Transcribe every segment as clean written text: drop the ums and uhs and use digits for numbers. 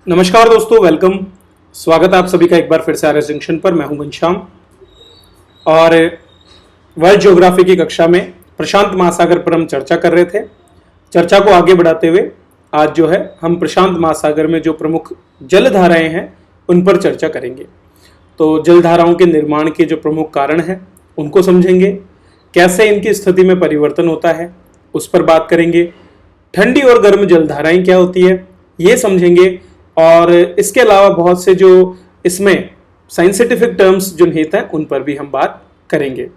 नमस्कार दोस्तों, वेलकम। स्वागत है आप सभी का एक बार फिर से आर्य जंक्शन पर। मैं हूं घनश्याम और वर्ल्ड ज्योग्राफी की कक्षा में प्रशांत महासागर पर हम चर्चा कर रहे थे। चर्चा को आगे बढ़ाते हुए आज जो है हम प्रशांत महासागर में जो प्रमुख जल धाराएं हैं उन पर चर्चा करेंगे। तो जल धाराओं के निर्माण के जो प्रमुख कारण हैं उनको समझेंगे, कैसे इनकी स्थिति में परिवर्तन होता है उस पर बात करेंगे, ठंडी और गर्म जल धाराएं क्या होती है ये समझेंगे, और इसके अलावा बहुत से जो इसमें साइंटिफिक टर्म्स जो निहित हैं उन पर भी हम बात करेंगे।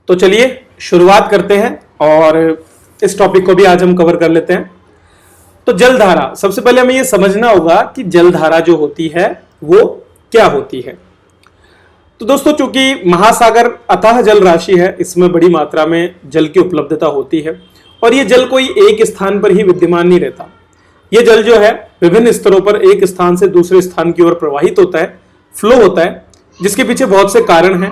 तो चलिए शुरुआत करते हैं और इस टॉपिक को भी आज हम कवर कर लेते हैं। तो जलधारा, सबसे पहले हमें यह समझना होगा कि जलधारा जो होती है वो क्या होती है। तो दोस्तों, चूंकि महासागर अथाह जल राशि है, इसमें बड़ी मात्रा में जल की उपलब्धता होती है और ये जल कोई एक स्थान पर ही विद्यमान नहीं रहता। ये जल जो है विभिन्न स्तरों पर एक स्थान से दूसरे स्थान की ओर प्रवाहित होता है, फ्लो होता है, जिसके पीछे बहुत से कारण हैं।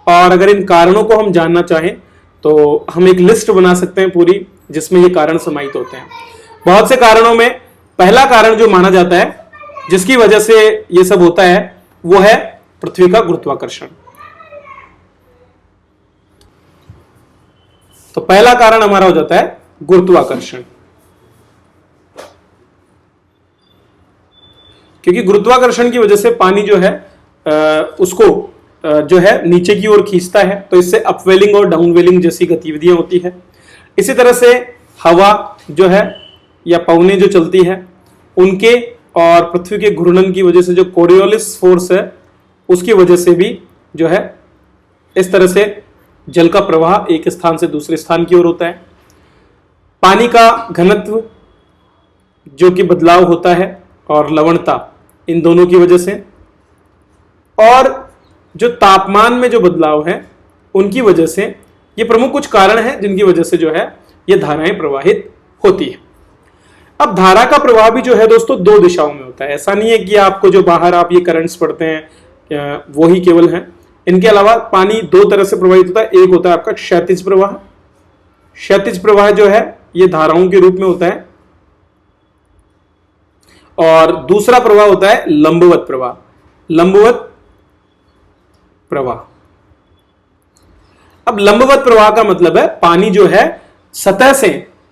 और अगर इन कारणों को हम जानना चाहें तो हम एक लिस्ट बना सकते हैं पूरी, जिसमें ये कारण समाहित होते हैं। बहुत से कारणों में पहला कारण जो माना जाता है जिसकी वजह से ये सब होता है वो है पृथ्वी का गुरुत्वाकर्षण। तो पहला कारण हमारा हो जाता है गुरुत्वाकर्षण, क्योंकि गुरुत्वाकर्षण की वजह से पानी जो है उसको जो है नीचे की ओर खींचता है, तो इससे अपवेलिंग और डाउनवेलिंग जैसी गतिविधियां होती है। इसी तरह से हवा जो है या पवनें जो चलती है उनके और पृथ्वी के घूर्णन की वजह से जो कोरियोलिस फोर्स है उसकी वजह से भी जो है इस तरह से जल का प्रवाह एक स्थान से दूसरे स्थान की ओर होता है। पानी का घनत्व जो कि बदलाव होता है और लवणता, इन दोनों की वजह से, और जो तापमान में जो बदलाव है उनकी वजह से, ये प्रमुख कुछ कारण हैं जिनकी वजह से जो है ये धाराएं प्रवाहित होती है। अब धारा का प्रवाह भी जो है दोस्तों दो दिशाओं में होता है। ऐसा नहीं है कि आपको जो बाहर आप ये करंट्स पढ़ते हैं वो ही केवल हैं। इनके अलावा पानी दो तरह से प्रवाहित होता है। एक होता है आपका क्षैतिज प्रवाह। क्षैतिज प्रवाह जो है ये धाराओं के रूप में होता है, और दूसरा प्रवाह होता है लंबवत प्रवाह। लंबवत प्रवाह, अब लंबवत प्रवाह का मतलब है पानी जो है सतह से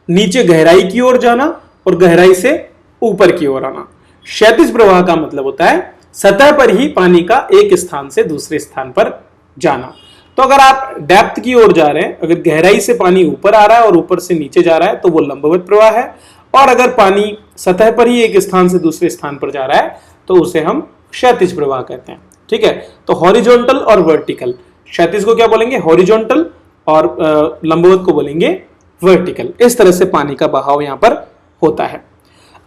नीचे गहराई की ओर जाना और गहराई से ऊपर की ओर आना। क्षैतिज प्रवाह का मतलब होता है सतह पर ही पानी का एक स्थान से दूसरे स्थान पर जाना। तो अगर आप डेप्थ की ओर जा रहे हैं, अगर गहराई से पानी ऊपर आ रहा है और ऊपर से नीचे जा रहा है तो वो लंबवत प्रवाह है, और अगर पानी सतह पर ही एक स्थान से दूसरे स्थान पर जा रहा है तो उसे हम क्षैतिज प्रवाह कहते हैं। ठीक है, तो हॉरिजॉन्टल और वर्टिकल, क्षैतिज को क्या बोलेंगे हॉरिजॉन्टल और लंबवत को बोलेंगे वर्टिकल। इस तरह से पानी का बहाव यहां पर होता है।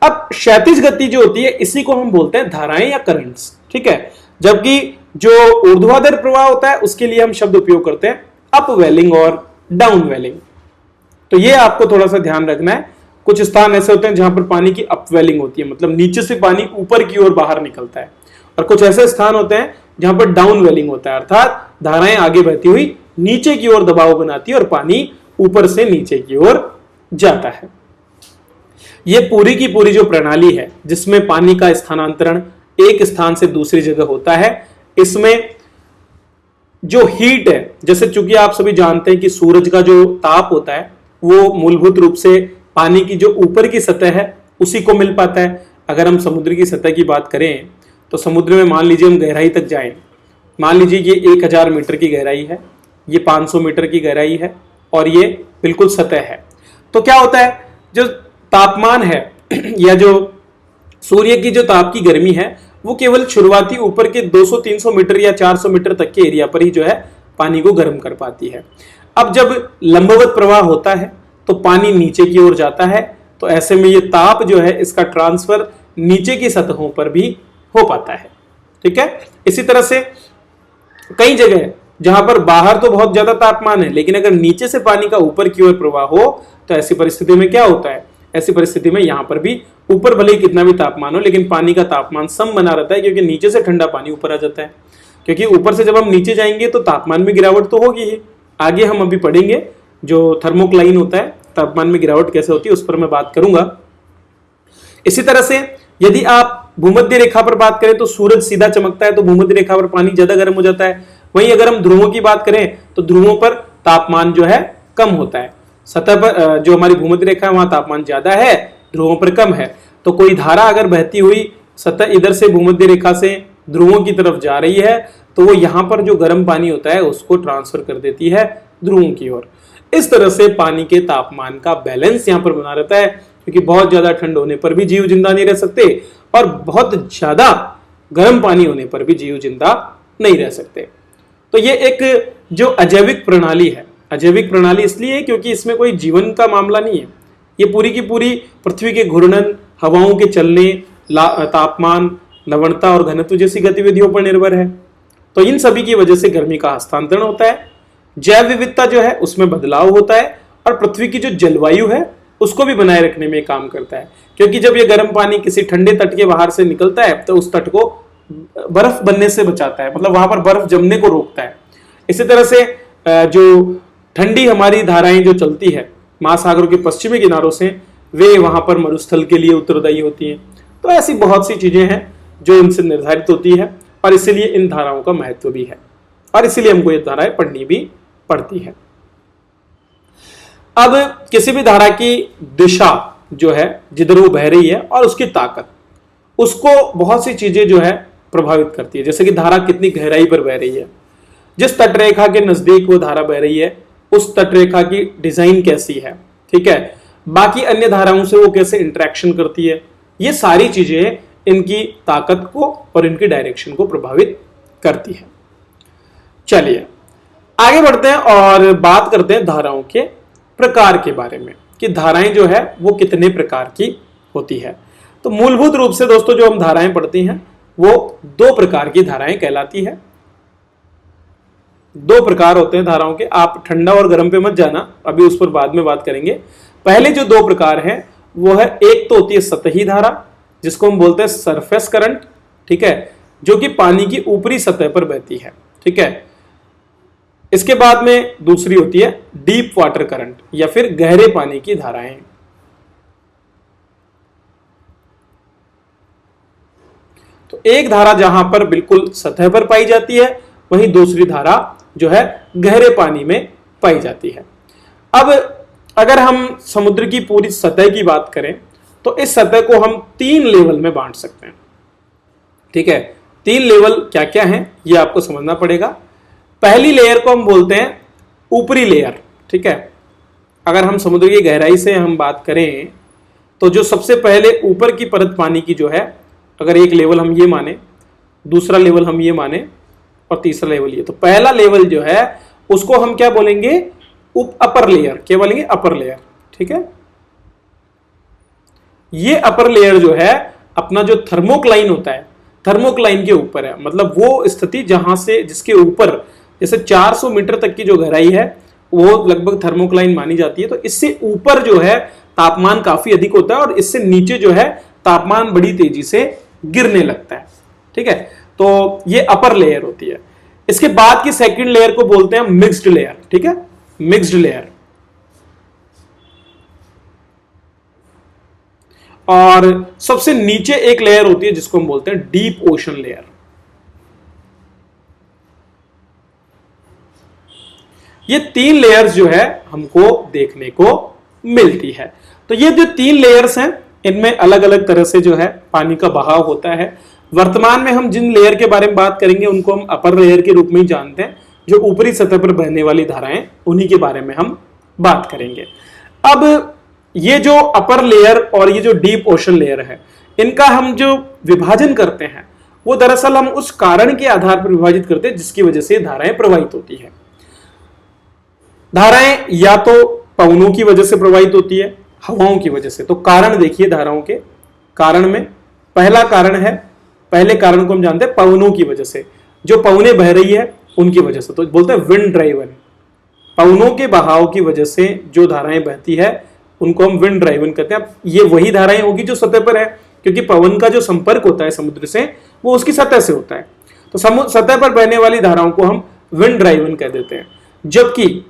अब क्षैतिज गति जो होती है इसी को हम बोलते हैं धाराएं या करंट्स। ठीक है, जबकि जो ऊर्ध्वाधर प्रवाह होता है उसके लिए हम शब्द उपयोग करते हैं अपवेलिंग और डाउनवेलिंग। तो ये आपको थोड़ा सा ध्यान रखना है। कुछ स्थान ऐसे होते हैं जहां पर पानी की अपवेलिंग होती है, मतलब नीचे से पानी ऊपर की ओर बाहर निकलता है, और कुछ ऐसे स्थान होते हैं जहां पर डाउनवेलिंग होता है, अर्थात धाराएं आगे बहती हुई नीचे की ओर दबाव बनाती है और पानी ऊपर से नीचे की ओर जाता है। ये पूरी की पूरी जो प्रणाली है जिसमें पानी का स्थानांतरण एक स्थान से दूसरी जगह होता है, इसमें जो हीट है, जैसे चूंकि आप सभी जानते हैं कि सूरज का जो ताप होता है वो मूलभूत रूप से पानी की जो ऊपर की सतह है उसी को मिल पाता है। अगर हम समुद्र की सतह की बात करें तो समुद्र में मान लीजिए हम गहराई तक जाएं, मान लीजिए ये 1000 मीटर की गहराई है, ये 500 मीटर की गहराई है और ये बिल्कुल सतह है। तो क्या होता है, जो तापमान है या जो सूर्य की जो ताप की गर्मी है वो केवल शुरुआती ऊपर के 200-300 मीटर या 400 मीटर तक के एरिया पर ही जो है पानी को गर्म कर पाती है। अब जब लंबवत प्रवाह होता है तो पानी नीचे की ओर जाता है, तो ऐसे में ये ताप जो है इसका ट्रांसफर नीचे की सतहों पर भी हो पाता है। ठीक है, इसी तरह से कई जगह जहां पर बाहर तो बहुत ज्यादा तापमान है लेकिन अगर नीचे से पानी का ऊपर की ओर प्रवाह हो तो ऐसी परिस्थिति में क्या होता है, ऐसी परिस्थिति में यहां पर भी ऊपर भले ही कितना भी तापमान हो लेकिन पानी का तापमान सम बना रहता है, क्योंकि नीचे से ठंडा पानी ऊपर आ जाता है। क्योंकि ऊपर से जब हम नीचे जाएंगे तो तापमान में गिरावट तो होगी ही। आगे हम अभी पढ़ेंगे जो थर्मोक्लाइन होता है, तापमान में गिरावट कैसे होती है उस पर मैं बात करूंगा। इसी तरह से यदि आप भूमध्य रेखा पर बात करें तो सूरज सीधा चमकता है तो भूमध्य रेखा पर पानी ज्यादा गर्म हो जाता है। वहीं अगर हम ध्रुवों की बात करें तो ध्रुवों पर तापमान जो है कम होता है। सतह पर जो हमारी भूमध्य रेखा है वहां तापमान ज्यादा है, ध्रुवों पर कम है। तो कोई धारा अगर बहती हुई सतह इधर से भूमध्य रेखा से ध्रुवों की तरफ जा रही है तो वो यहां पर जो गर्म पानी होता है उसको ट्रांसफर कर देती है ध्रुवों की ओर। इस तरह से पानी के तापमान का बैलेंस यहां पर बना रहता है, क्योंकि बहुत ज्यादा ठंड होने पर भी जीव जिंदा नहीं रह सकते और बहुत ज्यादा गर्म पानी होने पर भी जीव जिंदा नहीं रह सकते। तो ये एक जो अजैविक प्रणाली है, अजैविक प्रणाली इसलिए है क्योंकि इसमें कोई जीवन का मामला नहीं है। ये पूरी की पूरी पृथ्वी के घूर्णन, हवाओं के चलने, तापमान, लवणता और घनत्व जैसी गतिविधियों पर निर्भर है। तो इन सभी की वजह से गर्मी का हस्तांतरण होता है, जैव विविधता जो है उसमें बदलाव होता है और पृथ्वी की जो जलवायु है उसको भी बनाए रखने में काम करता है। क्योंकि जब ये गर्म पानी किसी ठंडे तट के बाहर से निकलता है तो उस तट को बर्फ बनने से बचाता है, मतलब वहां पर बर्फ जमने को रोकता है। इसी तरह से जो ठंडी हमारी धाराएं जो चलती है महासागरों के पश्चिमी किनारों से, वे वहां पर मरुस्थल के लिए उत्तरदायी होती हैं। तो ऐसी बहुत सी चीजें हैं जो इनसे निर्धारित होती है और इसीलिए इन धाराओं का महत्व भी है और इसीलिए हमको ये धाराएं पढ़नी भी पड़ती है। अब किसी भी धारा की दिशा जो है जिधर वो बह रही है और उसकी ताकत, उसको बहुत सी चीजें जो है प्रभावित करती है। जैसे कि धारा कितनी गहराई पर बह रही है, जिस तटरेखा के नजदीक वो धारा बह रही है उस तटरेखा की डिजाइन कैसी है, ठीक है, बाकी अन्य धाराओं से वो कैसे इंटरेक्शन करती है, ये सारी चीजें इनकी ताकत को और इनकी डायरेक्शन को प्रभावित करती है। चलिए आगे बढ़ते हैं और बात करते हैं धाराओं के प्रकार के बारे में कि धाराएं जो है वो कितने प्रकार की होती है। तो मूलभूत रूप से दोस्तों जो हम धाराएं पढ़ती हैं वो दो प्रकार की धाराएं कहलाती है। दो प्रकार होते हैं धाराओं के, आप ठंडा और गर्म पे मत जाना, अभी उस पर बाद में बात करेंगे। पहले जो दो प्रकार हैं वो है, एक तो होती है सतही धारा जिसको हम बोलते हैं सरफेस करंट, ठीक है, जो कि पानी की ऊपरी सतह पर बहती है, ठीक है। इसके बाद में दूसरी होती है डीप वाटर करंट या फिर गहरे पानी की धाराएं। तो एक धारा जहां पर बिल्कुल सतह पर पाई जाती है, वहीं दूसरी धारा जो है गहरे पानी में पाई जाती है। अब अगर हम समुद्र की पूरी सतह की बात करें तो इस सतह को हम 3 लेवल में बांट सकते हैं, ठीक है। 3 लेवल क्या क्या हैं ये आपको समझना पड़ेगा। पहली लेयर को हम बोलते हैं ऊपरी लेयर, ठीक है। अगर हम समुद्र की गहराई से हम बात करें तो जो सबसे पहले ऊपर की परत पानी की जो है, अगर एक लेवल हम ये माने, दूसरा लेवल हम ये माने और तीसरा लेवल ये, तो पहला लेवल जो है उसको हम क्या बोलेंगे, अपर लेयर। क्या बोलेंगे, अपर लेयर, ठीक है। ये अपर लेयर जो है अपना जो थर्मोक्लाइन होता है, थर्मोक्लाइन के ऊपर है, मतलब वो स्थिति जहां से जिसके ऊपर जैसे 400 मीटर तक की जो गहराई है वो लगभग थर्मोक्लाइन मानी जाती है। तो इससे ऊपर जो है तापमान काफी अधिक होता है और इससे नीचे जो है तापमान बड़ी तेजी से गिरने लगता है, ठीक है। तो ये अपर लेयर होती है। इसके बाद की सेकंड लेयर को बोलते हैं मिक्स्ड लेयर, ठीक है, मिक्स्ड लेयर। और सबसे नीचे एक लेयर होती है जिसको हम बोलते हैं डीप ओशन लेयर। ये 3 लेयर्स जो है हमको देखने को मिलती है। तो ये जो 3 लेयर्स हैं इनमें अलग अलग तरह से जो है पानी का बहाव होता है। वर्तमान में हम जिन लेयर के बारे में बात करेंगे उनको हम अपर लेयर के रूप में ही जानते हैं। जो ऊपरी सतह पर बहने वाली धाराएं उन्हीं के बारे में हम बात करेंगे। अब ये जो अपर लेयर और ये जो डीप ओशन लेयर है, इनका हम जो विभाजन करते हैं वो दरअसल हम उस कारण के आधार पर विभाजित करते हैं जिसकी वजह से धाराएं प्रवाहित होती है। धाराएं या तो पवनों की वजह से प्रवाहित होती है, हवाओं की वजह से। तो कारण देखिए धाराओं के, कारण में पहला कारण है, पहले कारण को हम जानते हैं पवनों की वजह से, जो पवनें बह रही है उनकी वजह से, तो बोलते हैं विंड ड्राइवन। पवनों के बहाव की वजह से जो धाराएं बहती है उनको हम विंड ड्राइवन कहते हैं। ये वही धाराएं होगी जो सतह पर है, क्योंकि पवन का जो संपर्क होता है समुद्र से वो उसकी सतह से होता है। तो सतह पर बहने वाली धाराओं को हम विंड ड्राइवन कह देते हैं। जबकि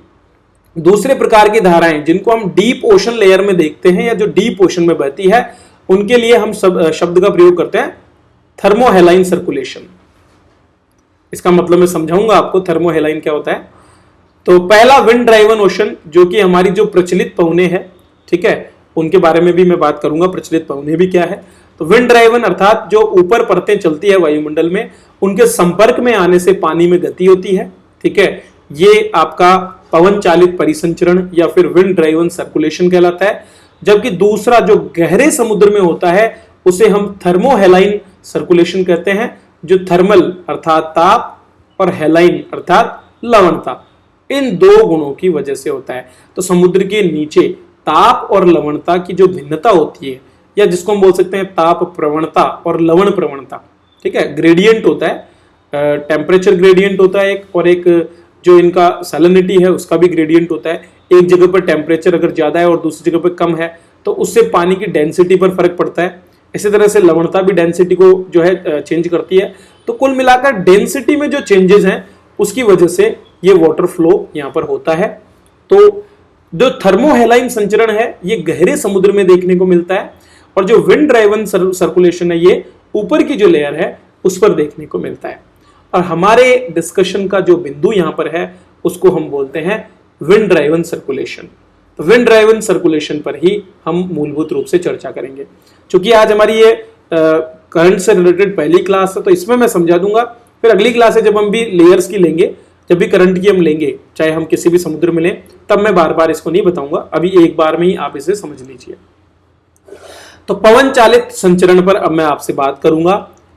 दूसरे प्रकार की धाराएं जिनको हम डीप ओशन लेयर में देखते हैं या जो डीप ओशन में बहती है, उनके लिए हम शब्द का प्रयोग करते हैं थर्मोहेलाइन सर्कुलेशन। इसका मतलब मैं समझाऊंगा आपको थर्मोहेलाइन क्या होता है। तो पहला विंड ड्राइवन ओशन, जो कि हमारी जो प्रचलित पवने हैं, ठीक है, उनके बारे में भी मैं बात करूंगा, प्रचलित पवने भी क्या है। तो विंड ड्राइवन अर्थात जो ऊपर परतें चलती है वायुमंडल में, उनके संपर्क में आने से पानी में गति होती है, ठीक है, ये आपका पवन चालित परिसंचरण या फिर विंड ड्राइवन सर्कुलेशन कहलाता है। जबकि दूसरा जो गहरे समुद्र में होता है उसे हम थर्मोहेलाइन सर्कुलेशन कहते हैं, जो थर्मल अर्थात ताप और हेलाइन अर्थात लवणता, इन दो गुणों की वजह से होता है। तो समुद्र के नीचे ताप और लवणता की जो भिन्नता होती है, या जिसको हम बोल सकते हैं ताप प्रवणता और लवण प्रवणता, ठीक है, ग्रेडियंट होता है, टेम्परेचर ग्रेडियंट होता है एक, और एक जो इनका सैलिनिटी है उसका भी ग्रेडियंट होता है। एक जगह पर टेम्परेचर अगर ज्यादा है और दूसरी जगह पर कम है तो उससे पानी की डेंसिटी पर फर्क पड़ता है। इसी तरह से लवणता भी डेंसिटी को जो है चेंज करती है। तो कुल मिलाकर डेंसिटी में जो चेंजेस हैं उसकी वजह से ये वाटर फ्लो यहाँ पर होता है। तो जो थर्मोहेलाइन संचरण है ये गहरे समुद्र में देखने को मिलता है, और जो विंड ड्राइवन सर्कुलेशन है ये ऊपर की जो लेयर है उस पर देखने को मिलता है। और हमारे डिस्कशन का जो बिंदु यहाँ पर है उसको हम बोलते हैं विंड ड्राइवन सर्कुलेशन। तो विंड ड्राइवन सर्कुलेशन पर ही हम मूलभूत रूप से चर्चा करेंगे। क्योंकि आज हमारी ये करंट से रिलेटेड पहली क्लास है तो इसमें मैं समझा दूंगा, फिर अगली क्लास है जब हम भी लेयर्स की लेंगे, जब भी करंट की हम लेंगे, चाहे हम किसी भी समुद्र में लें, तब मैं बार बार इसको नहीं बताऊंगा, अभी एक बार में ही आप इसे समझ लीजिए। तो पवन चालित संचरण पर अब मैं आपसे बात करूंगा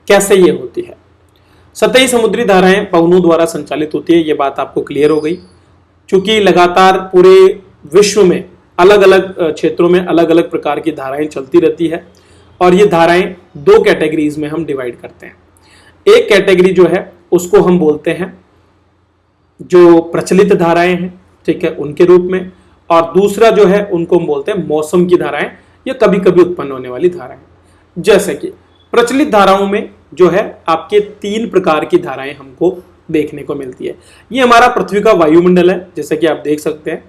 कैसे ये होती है। सतही समुद्री धाराएं पवनों द्वारा संचालित होती है, ये बात आपको क्लियर हो गई। क्योंकि लगातार पूरे विश्व में अलग अलग क्षेत्रों में अलग अलग प्रकार की धाराएं चलती रहती है, और ये धाराएं दो कैटेगरीज में हम डिवाइड करते हैं। एक कैटेगरी जो है उसको हम बोलते हैं जो प्रचलित धाराएं हैं, ठीक है, उनके रूप में, और दूसरा जो है उनको हम बोलते हैं मौसम की धाराएं या कभी कभी उत्पन्न होने वाली धाराएं। जैसे कि प्रचलित धाराओं में जो है आपके 3 प्रकार की धाराएं हमको देखने को मिलती है। ये हमारा पृथ्वी का वायुमंडल है, जैसे कि आप देख सकते हैं।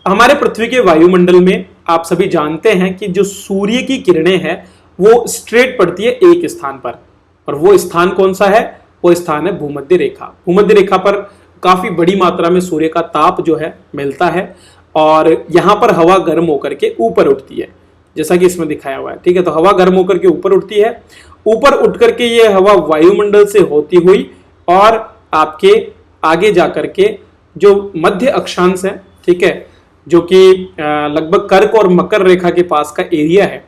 हमारे पृथ्वी के वायुमंडल में आप सभी जानते हैं कि जो सूर्य की किरणें हैं वो स्ट्रेट पड़ती है एक स्थान पर, और वो स्थान कौन सा है? वो स्थान है भूमध्य रेखा। भूमध्य रेखा पर काफी बड़ी मात्रा में सूर्य का ताप जो है मिलता है, और यहाँ पर हवा गर्म होकर के ऊपर उठती है, जैसा कि इसमें दिखाया हुआ है, ठीक है। तो हवा गर्म होकर के ऊपर उठती है, ऊपर उठ करके ये हवा वायुमंडल से होती हुई और आपके आगे जाकर के जो मध्य अक्षांश है, ठीक है, जो कि लगभग कर्क और मकर रेखा के पास का एरिया है,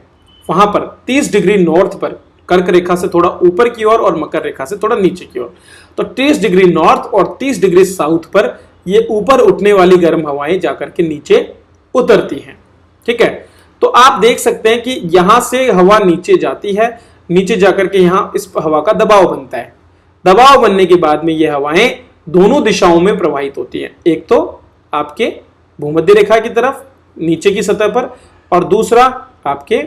वहां पर 30 डिग्री नॉर्थ पर, कर्क रेखा से थोड़ा ऊपर की ओर और मकर रेखा से थोड़ा नीचे की ओर, तो 30 डिग्री नॉर्थ और 30 डिग्री साउथ पर ये ऊपर उठने वाली गर्म हवाएं जाकर के नीचे उतरती हैं, ठीक है। तो आप देख सकते हैं कि यहां से हवा नीचे जाती है, नीचे जाकर के यहां इस हवा का दबाव बनता है। दबाव बनने के बाद में ये हवाएं दोनों दिशाओं में प्रवाहित होती हैं, एक तो आपके भूमध्य रेखा की तरफ नीचे की सतह पर, और दूसरा आपके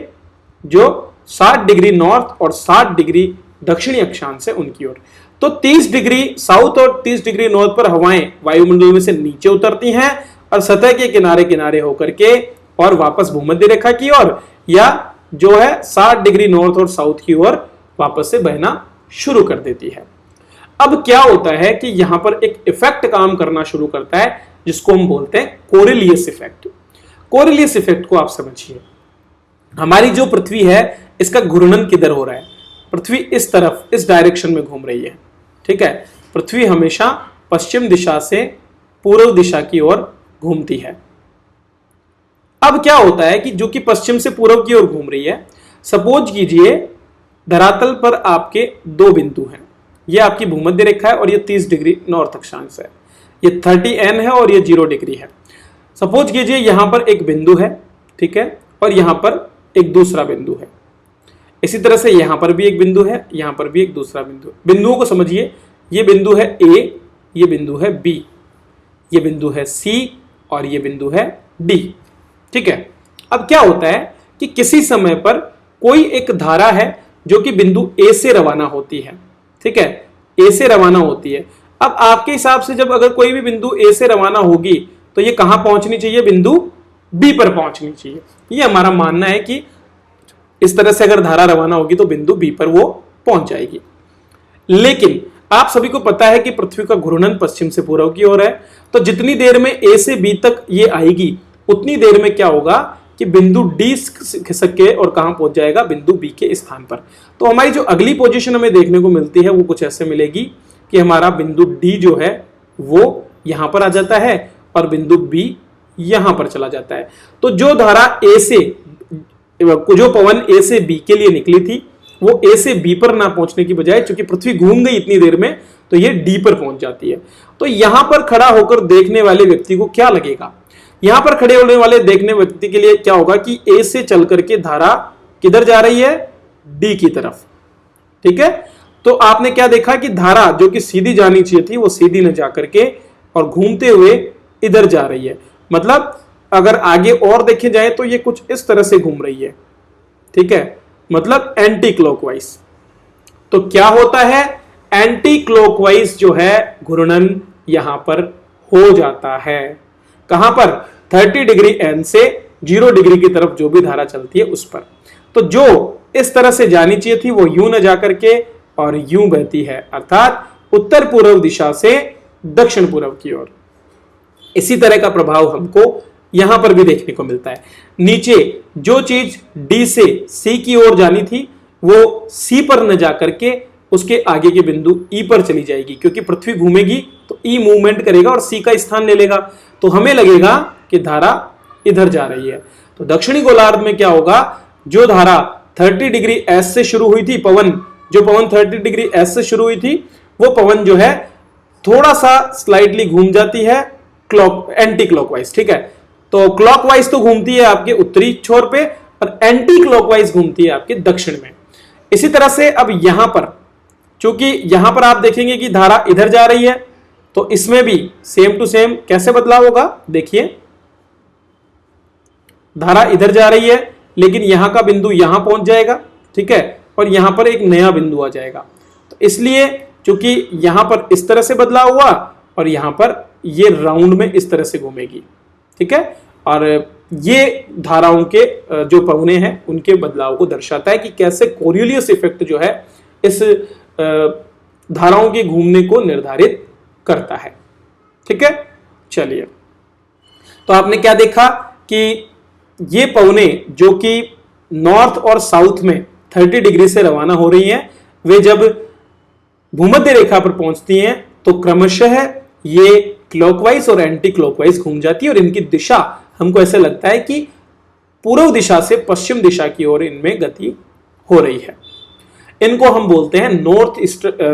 जो 60 डिग्री नॉर्थ और 60 डिग्री दक्षिणी अक्षांश है उनकी ओर। तो 30 डिग्री साउथ और 30 डिग्री नॉर्थ पर हवाएं वायुमंडल में से नीचे उतरती हैं और सतह के किनारे किनारे होकर के और वापस भूमध्य रेखा की ओर, या जो है 60 डिग्री नॉर्थ और साउथ की ओर वापस से बहना शुरू कर देती है। अब क्या होता है कि यहां पर एक इफेक्ट काम करना शुरू करता है जिसको हम बोलते हैं कोरिलियस इफेक्ट। कोरिलियस इफेक्ट को आप समझिए, हमारी जो पृथ्वी है इसका घूर्णन किधर हो रहा है? पृथ्वी इस तरफ, इस डायरेक्शन में घूम रही है, ठीक है। पृथ्वी हमेशा पश्चिम दिशा से पूर्व दिशा की ओर घूमती है। अब क्या होता है कि जो कि पश्चिम से पूर्व की ओर घूम रही है, सपोज कीजिए धरातल पर आपके 2 बिंदु हैं, ये आपकी भूमध्य रेखा है और ये 30 डिग्री नॉर्थ अक्षांश है, ये 30 N है और ये 0 डिग्री है। सपोज कीजिए यहां पर एक बिंदु है, ठीक है, और यहां पर एक दूसरा बिंदु है। इसी तरह से यहां पर भी एक बिंदु है, यहां पर भी एक दूसरा बिंदु। बिंदुओं को समझिए, ये बिंदु है A, ये बिंदु है B, ये बिंदु है C और ये बिंदु है D, ठीक है। अब क्या होता है कि किसी समय पर कोई एक धारा है जो कि बिंदु A से रवाना होती है, ठीक है, A से रवाना होती है। अब आपके हिसाब से जब अगर कोई भी बिंदु A से रवाना होगी तो ये कहां पहुंचनी चाहिए? बिंदु B पर पहुंचनी चाहिए। ये हमारा मानना है कि इस तरह से अगर धारा रवाना होगी तो बिंदु बी पर वो पहुंच जाएगी। लेकिन आप सभी को पता है कि पृथ्वी का घूर्णन पश्चिम से पूर्व की ओर है, तो जितनी देर में ए से बी तक ये आएगी उतनी देर में क्या होगा कि बिंदु डी खिसक के और कहां पहुंच जाएगा, बिंदु बी के स्थान पर। तो हमारी जो अगली पोजीशन हमें देखने को मिलती है वो कुछ ऐसे मिलेगी कि हमारा बिंदु डी जो है वो यहां पर आ जाता है और बिंदु बी यहां पर चला जाता है। तो जो धारा ए से, जो पवन ए से बी के लिए निकली थी वो ए से बी पर ना पहुंचने की बजाय, चूंकि पृथ्वी घूम गई इतनी देर में, तो ये डी पर पहुंच जाती है। तो यहां पर खड़ा होकर देखने वाले व्यक्ति को क्या लगेगा, यहां पर खड़े होने वाले देखने व्यक्ति के लिए क्या होगा कि ए से चल करके धारा किधर जा रही है, डी की तरफ। ठीक है, तो आपने क्या देखा कि धारा जो कि सीधी जानी चाहिए थी वो सीधी न जाकर के और घूमते हुए इधर जा रही है। मतलब अगर आगे और देखे जाए तो ये कुछ इस तरह से घूम रही है। ठीक है, मतलब एंटी क्लॉकवाइज। तो क्या होता है, एंटी क्लॉकवाइज जो है घूर्णन यहां पर हो जाता है। कहां पर, 30 डिग्री एन से 0 डिग्री की तरफ जो भी धारा चलती है उस पर। तो जो इस तरह से जानी चाहिए थी वो यूं न जाकर के और यूं बहती है, अर्थात उत्तर पूर्व दिशा से दक्षिण पूर्व की ओर। इसी तरह का प्रभाव हमको यहां पर भी देखने को मिलता है। नीचे जो चीज डी से सी की ओर जानी थी वो सी पर न जाकर के उसके आगे के बिंदु ई पर चली जाएगी, क्योंकि पृथ्वी घूमेगी तो ई मूवमेंट करेगा और सी का स्थान ले लेगा। तो हमें लगेगा कि धारा इधर जा रही है। तो दक्षिणी गोलार्ध में क्या होगा, जो धारा 30 डिग्री एस से शुरू हुई थी, जो पवन 30 डिग्री एस से शुरू हुई थी, वो पवन जो है थोड़ा सा स्लाइटली घूम जाती है एंटी क्लॉकवाइज। ठीक है, तो क्लॉकवाइज तो घूमती है आपके उत्तरी छोर पे और एंटी क्लॉकवाइज घूमती है आपके दक्षिण में। इसी तरह से अब यहां पर, चूंकि यहां पर आप देखेंगे कि धारा इधर जा रही है, तो इसमें भी सेम टू सेम कैसे बदलाव होगा, देखिए धारा इधर जा रही है लेकिन यहां का बिंदु यहां पहुंच जाएगा। ठीक है, और यहां पर एक नया बिंदु आ जाएगा। तो इसलिए चूंकि यहां पर इस तरह से बदलाव हुआ और यहां पर ये राउंड में इस तरह से घूमेगी। ठीक है, और ये धाराओं के जो पवने हैं उनके बदलाव को दर्शाता है कि कैसे कोरियोलियस इफेक्ट जो है इस धाराओं के घूमने को निर्धारित करता है। ठीक है, चलिए, तो आपने क्या देखा कि ये पवने जो कि नॉर्थ और साउथ में 30 डिग्री से रवाना हो रही हैं, वे जब भूमध्य रेखा पर पहुंचती हैं तो क्रमशः ये क्लॉकवाइज और एंटी क्लॉकवाइज घूम जाती है और इनकी दिशा हमको ऐसे लगता है कि पूर्व दिशा से पश्चिम दिशा की ओर इनमें गति हो रही है। इनको हम बोलते हैं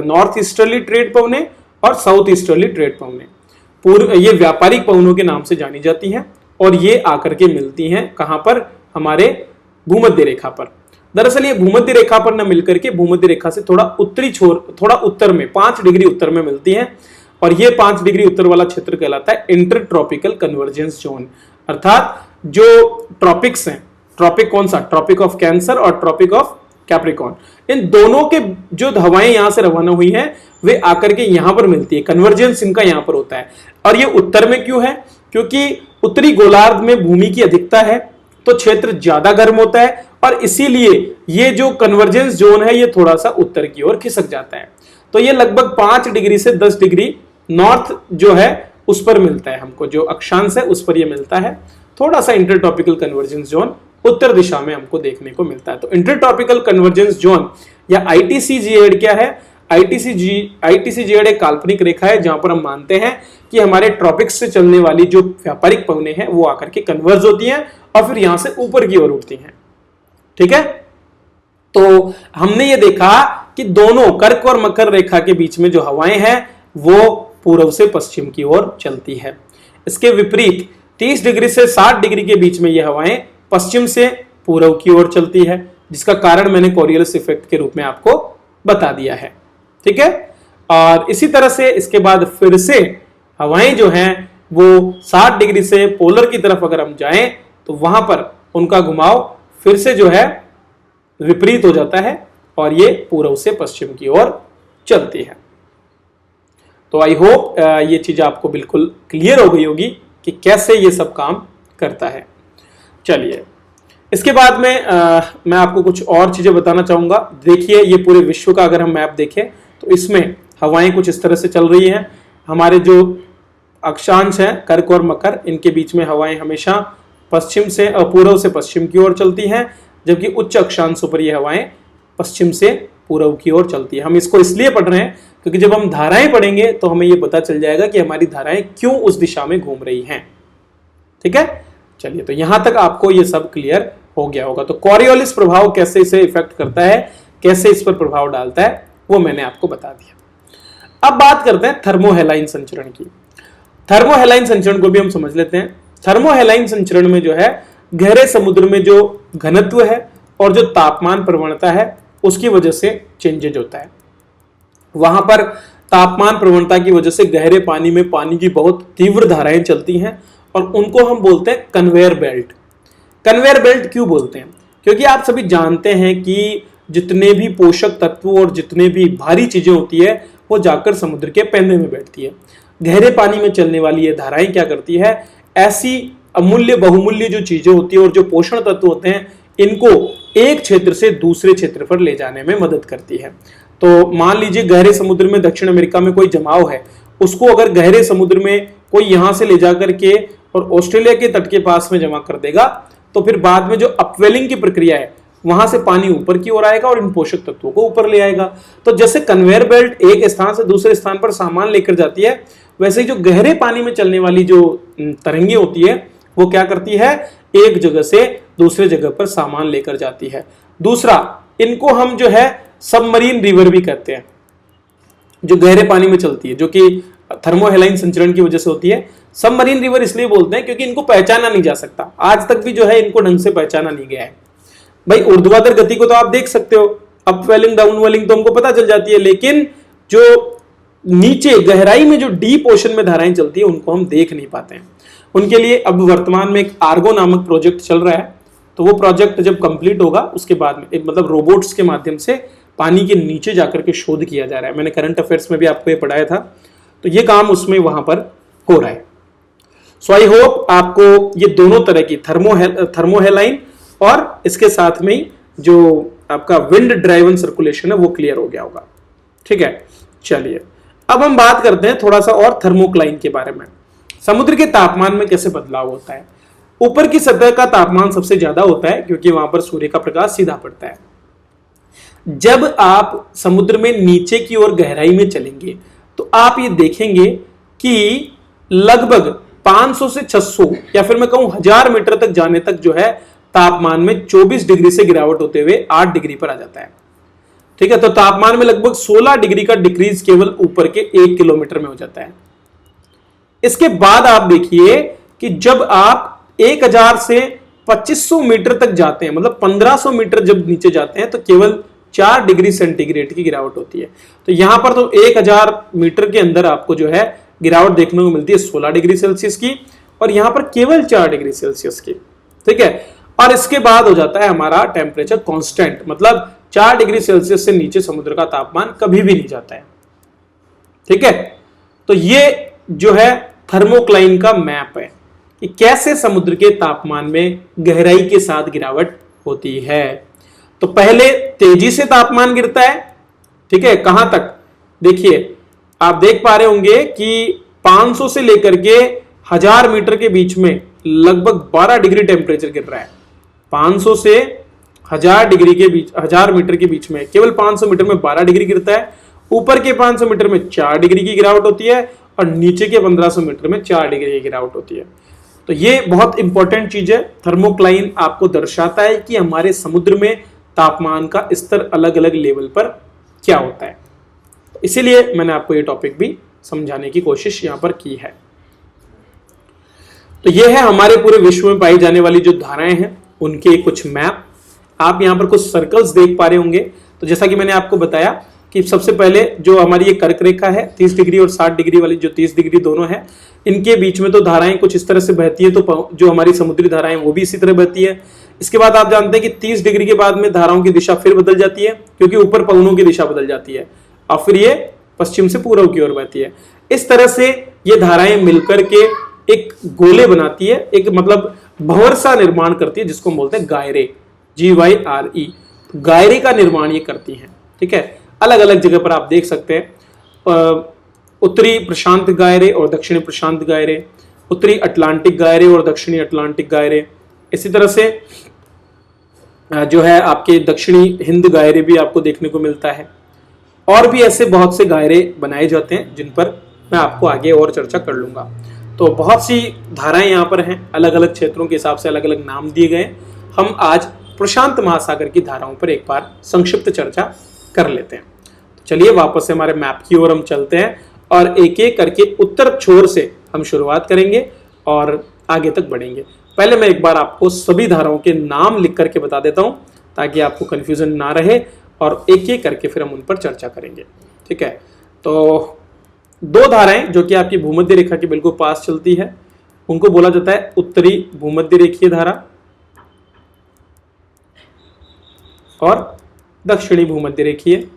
नॉर्थ ईस्टर्ली ट्रेड पवने और साउथ ईस्टर्ली ट्रेड पवने। ये व्यापारिक पवनों के नाम से जानी जाती हैं और ये आकर के मिलती हैं कहां पर, हमारे भूमध्य रेखा पर। दरअसल ये भूमध्य रेखा पर न मिलकर के भूमध्य रेखा से थोड़ा उत्तरी छोर, थोड़ा उत्तर में 5 डिग्री उत्तर में मिलती हैं और ये 5 डिग्री उत्तर वाला क्षेत्र कहलाता है इंटर ट्रॉपिकल कन्वर्जेंस जोन। अर्थात जो ट्रॉपिक्स हैं, ट्रॉपिक कौन सा, ट्रॉपिक ऑफ कैंसर और ट्रॉपिक ऑफ कैप्रिकॉर्न, इन दोनों के जो हवाएं यहां से रवाना हुई हैं वे आकर के यहां पर मिलती है, कन्वर्जेंस इनका यहां पर होता है। और ये उत्तर में क्यों है, क्योंकि उत्तरी गोलार्ध में भूमि की अधिकता है तो क्षेत्र ज्यादा गर्म होता है और इसीलिए ये जो कन्वर्जेंस जोन है ये थोड़ा सा उत्तर की ओर खिसक जाता है। तो ये लगभग 5 डिग्री से 10 डिग्री नॉर्थ जो है उस पर मिलता है हमको, जो अक्षांश है उस पर ये मिलता है। थोड़ा सा इंटरटॉपिकल कन्वर्जेंस जोन उत्तर दिशा में हमको देखने को मिलता है। तो इंटरटॉपिकल कन्वर्जेंस जोन या आईटीसी-जेड क्या है, आईटीसी-जेड एक काल्पनिक रेखा है जहां पर हम मानते हैं कि हमारे ट्रॉपिक्स से चलने वाली जो व्यापारिक पवने हैं वो आकर के कन्वर्ज होती हैं और फिर यहां से ऊपर की ओर उठती हैं। ठीक है, तो हमने ये देखा कि दोनों कर्क और मकर रेखा के बीच में जो हवाएं हैं वो पूर्व से पश्चिम की ओर चलती है। इसके विपरीत 30 डिग्री से 60 डिग्री के बीच में ये हवाएं पश्चिम से पूर्व की ओर चलती है, जिसका कारण मैंने कोरियोलिस इफेक्ट के रूप में आपको बता दिया है। ठीक है, और इसी तरह से इसके बाद फिर से हवाएं जो हैं वो 60 डिग्री से पोलर की तरफ अगर हम जाएं तो वहां पर उनका घुमाव फिर से जो है विपरीत हो जाता है और ये पूर्व से पश्चिम की ओर चलती है। तो आई होप ये चीज आपको बिल्कुल क्लियर हो गई होगी कि कैसे ये सब काम करता है। चलिए, इसके बाद में मैं आपको कुछ और चीजें बताना चाहूंगा। देखिए, ये पूरे विश्व का अगर हम मैप देखें तो इसमें हवाएं कुछ इस तरह से चल रही हैं। हमारे जो अक्षांश हैं कर्क और मकर, इनके बीच में हवाएं हमेशा पश्चिम से पूर्व से पश्चिम की ओर चलती हैं, जबकि उच्च अक्षांशों पर ये हवाएं पश्चिम से पूर्व की ओर चलती है। हम इसको इसलिए पढ़ रहे हैं क्योंकि जब हम धाराएं पढ़ेंगे तो हमें ये पता चल जाएगा कि हमारी धाराएं क्यों उस दिशा में घूम रही हैं। ठीक है, चलिए, तो यहां तक आपको ये सब क्लियर हो गया होगा। तो कॉरियोलिस प्रभाव कैसे इसे इफेक्ट करता है, कैसे इस पर प्रभाव डालता है, वो मैंने आपको बता दिया। अब बात करते हैं थर्मोहेलाइन संचरण की। थर्मोहेलाइन संचरण को भी हम समझ लेते हैं। थर्मोहेलाइन संचरण में जो है गहरे समुद्र में जो घनत्व है और जो तापमान प्रवणता है उसकी वजह से चेंजेज होता है। वहां पर तापमान प्रवणता की वजह से गहरे पानी में पानी की बहुत तीव्र धाराएं चलती हैं और उनको हम बोलते हैं कन्वेयर बेल्ट। कन्वेयर बेल्ट क्यों बोलते हैं? क्योंकि आप सभी जानते हैं कि जितने भी पोषक तत्व और जितने भी भारी चीजें होती है वो जाकर समुद्र के पैंदे में बैठती है। गहरे पानी में चलने वाली ये धाराएं क्या करती है, ऐसी अमूल्य बहुमूल्य जो चीजें होती है और जो पोषण तत्व होते हैं इनको एक क्षेत्र से दूसरे क्षेत्र पर ले जाने में मदद करती है। तो मान लीजिए गहरे समुद्र में दक्षिण अमेरिका में कोई जमाव है, उसको अगर गहरे समुद्र में कोई यहां से ले जाकर के और ऑस्ट्रेलिया के तट के पास में जमा कर देगा तो फिर बाद में जो अपवेलिंग की प्रक्रिया है वहां से पानी ऊपर की ओर आएगा और इन पोषक तत्वों को ऊपर ले आएगा। तो जैसे कन्वेयर बेल्ट एक स्थान से दूसरे स्थान पर सामान लेकर जाती है, वैसे ही जो गहरे पानी में चलने वाली जो तरंगे होती है वो क्या करती है, एक जगह से दूसरे जगह पर सामान लेकर जाती है। दूसरा, इनको हम जो है सबमरीन रिवर भी कहते हैं, जो गहरे पानी में चलती है, जो कि थर्मोहेलाइन संचरण की वजह से होती है। सबमरीन रिवर इसलिए बोलते हैं क्योंकि इनको पहचाना नहीं जा सकता, आज तक भी जो है इनको ढंग से पहचाना नहीं गया है। भाई ऊर्ध्वाधर गति को तो आप देख सकते हो, अपवेलिंग डाउनवेलिंग तो हमको पता चल जाती है, लेकिन जो नीचे गहराई में जो डीप ओशन में धाराएं चलती है उनको हम देख नहीं पाते हैं। उनके लिए अब वर्तमान में एक आर्गो नामक प्रोजेक्ट चल रहा है, तो वो प्रोजेक्ट जब कंप्लीट होगा उसके बाद में मतलब रोबोट्स के माध्यम से पानी के नीचे जाकर के शोध किया जा रहा है। मैंने करंट अफेयर्स में भी आपको ये पढ़ाया था, तो ये काम उसमें वहां पर हो रहा है। सो आई होप आपको ये दोनों तरह की थर्मोहेलाइन और इसके साथ में ही जो आपका विंड ड्राइवन सर्कुलेशन है वो क्लियर हो गया होगा। ठीक है, चलिए अब हम बात करते हैं थोड़ा सा और थर्मोक्लाइन के बारे में। समुद्र के तापमान में कैसे बदलाव होता है। ऊपर की सतह का तापमान सबसे ज्यादा होता है क्योंकि वहां पर सूर्य का प्रकाश सीधा पड़ता है। जब आप समुद्र में नीचे की ओर गहराई में चलेंगे तो आप ये देखेंगे कि लगभग 500 से 600 या फिर मैं कहूं 1000 मीटर तक जाने तक जो है तापमान में 24 डिग्री से गिरावट होते हुए 8 डिग्री पर आ जाता है। ठीक है, तो तापमान में लगभग 16 डिग्री का डिक्रीज केवल ऊपर के 1 किलोमीटर में हो जाता है। इसके बाद आप देखिए कि जब आप 1000 से 2500 मीटर तक जाते हैं, मतलब 1500 मीटर जब नीचे जाते हैं तो केवल 4 डिग्री सेंटीग्रेड की गिरावट होती है। तो यहां पर तो 1000 मीटर के अंदर आपको जो है गिरावट देखने को मिलती है 16 डिग्री सेल्सियस की, और यहां पर केवल 4 डिग्री सेल्सियस की। ठीक है, और इसके बाद हो जाता है हमारा टेम्परेचर कांस्टेंट, मतलब 4 डिग्री सेल्सियस से नीचे समुद्र का तापमान कभी भी नहीं जाता है। ठीक है, तो ये जो है थर्मोक्लाइन का मैप है कि कैसे समुद्र के तापमान में गहराई के साथ गिरावट होती है। तो पहले तेजी से तापमान गिरता है। ठीक है, कहां तक देखिए, आप देख पा रहे होंगे कि 500 से लेकर के 1000 मीटर के बीच में लगभग 12 डिग्री टेम्परेचर गिर रहा है। 500 से 1000 डिग्री के बीच, 1000 मीटर के बीच में केवल 500 मीटर में 12 डिग्री गिरता है। ऊपर के 500 मीटर में 4 डिग्री की गिरावट होती है और नीचे के 1500 मीटर में 4 डिग्री की गिरावट होती है। तो ये बहुत इंपॉर्टेंट चीज है। थर्मोक्लाइन आपको दर्शाता है कि हमारे समुद्र में तापमान का स्तर अलग अलग लेवल पर क्या होता है। इसीलिए मैंने आपको ये टॉपिक भी समझाने की कोशिश यहां पर की है। तो ये है हमारे पूरे विश्व में पाई जाने वाली जो धाराएं हैं उनके कुछ मैप। आप यहां पर कुछ सर्कल्स देख पा रहे होंगे। तो जैसा कि मैंने आपको बताया कि सबसे पहले जो हमारी ये कर्क रेखा है 30 डिग्री और 60 डिग्री वाली, जो 30 डिग्री दोनों है, इनके बीच में तो धाराएं कुछ इस तरह से बहती है, तो जो हमारी समुद्री धाराएं वो भी इसी तरह बहती है। इसके बाद आप जानते हैं कि 30 डिग्री के बाद में धाराओं की दिशा फिर बदल जाती है क्योंकि ऊपर पवनों की दिशा बदल जाती है और फिर ये पश्चिम से पूर्व की ओर बहती है। इस तरह से ये धाराएं मिलकर के एक गोले बनाती है, एक मतलब भंवर सा निर्माण करती है जिसको हम बोलते हैं गायरे, GYRE। गायरे का निर्माण ये करती हैं। ठीक है, अलग अलग जगह पर आप देख सकते हैं, उत्तरी प्रशांत गायरे और दक्षिणी प्रशांत गायरे, उत्तरी अटलांटिक गायरे और दक्षिणी अटलांटिक गायरे। इसी तरह से जो है आपके दक्षिणी हिंद गायरे भी आपको देखने को मिलता है। और भी ऐसे बहुत से गायरे बनाए जाते हैं जिन पर मैं आपको आगे और चर्चा कर लूंगा। तो बहुत सी धाराएं यहाँ पर हैं, अलग अलग क्षेत्रों के हिसाब से अलग अलग नाम दिए गए। हम आज प्रशांत महासागर की धाराओं पर एक बार संक्षिप्त चर्चा कर लेते हैं। तो चलिए वापस से हमारे मैप की ओर हम चलते हैं और एक एक करके उत्तर छोर से हम शुरुआत करेंगे और आगे तक बढ़ेंगे। पहले मैं एक बार आपको सभी धाराओं के नाम लिख करके बता देता हूं ताकि आपको कंफ्यूजन ना रहे, और एक एक करके फिर हम उन पर चर्चा करेंगे। ठीक है, तो दो धाराएं जो कि आपकी भूमध्य रेखा के बिल्कुल पास चलती है उनको बोला जाता है उत्तरी भूमध्य रेखीय धारा और दक्षिणी भूमध्य रेखीय।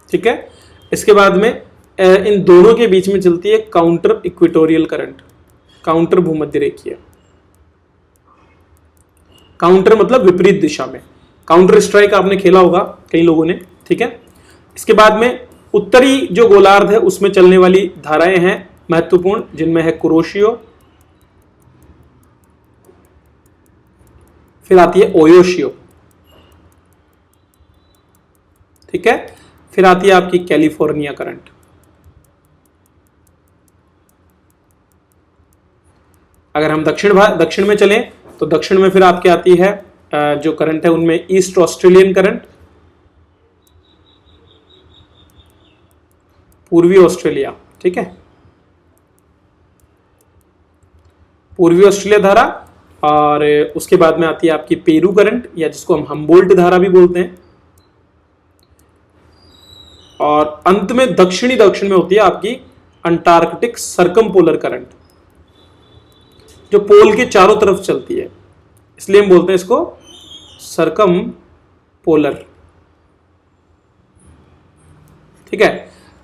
ठीक है, इसके बाद में इन दोनों के बीच में चलती है काउंटर इक्वेटोरियल करंट, काउंटर भूमध्य रेखीय। काउंटर मतलब विपरीत दिशा में, काउंटर स्ट्राइक आपने खेला होगा कई लोगों ने। ठीक है, इसके बाद में उत्तरी जो गोलार्ध है उसमें चलने वाली धाराएं हैं महत्वपूर्ण, जिनमें है कुरोशियो, फिर आती है ओयोशियो। ठीक है, फिर आती है आपकी कैलिफोर्निया करंट। अगर हम दक्षिण में चलें तो दक्षिण में फिर आपके आती है जो करंट है उनमें ईस्ट ऑस्ट्रेलियन करंट, पूर्वी ऑस्ट्रेलिया। ठीक है, पूर्वी ऑस्ट्रेलिया धारा, और उसके बाद में आती है आपकी पेरू करंट या जिसको हम हम्बोल्ट धारा भी बोलते हैं, और अंत में दक्षिण में होती है आपकी अंटार्कटिक सर्कमपोलर करंट जो पोल के चारों तरफ चलती है, इसलिए हम बोलते हैं इसको सरकम पोलर। ठीक है,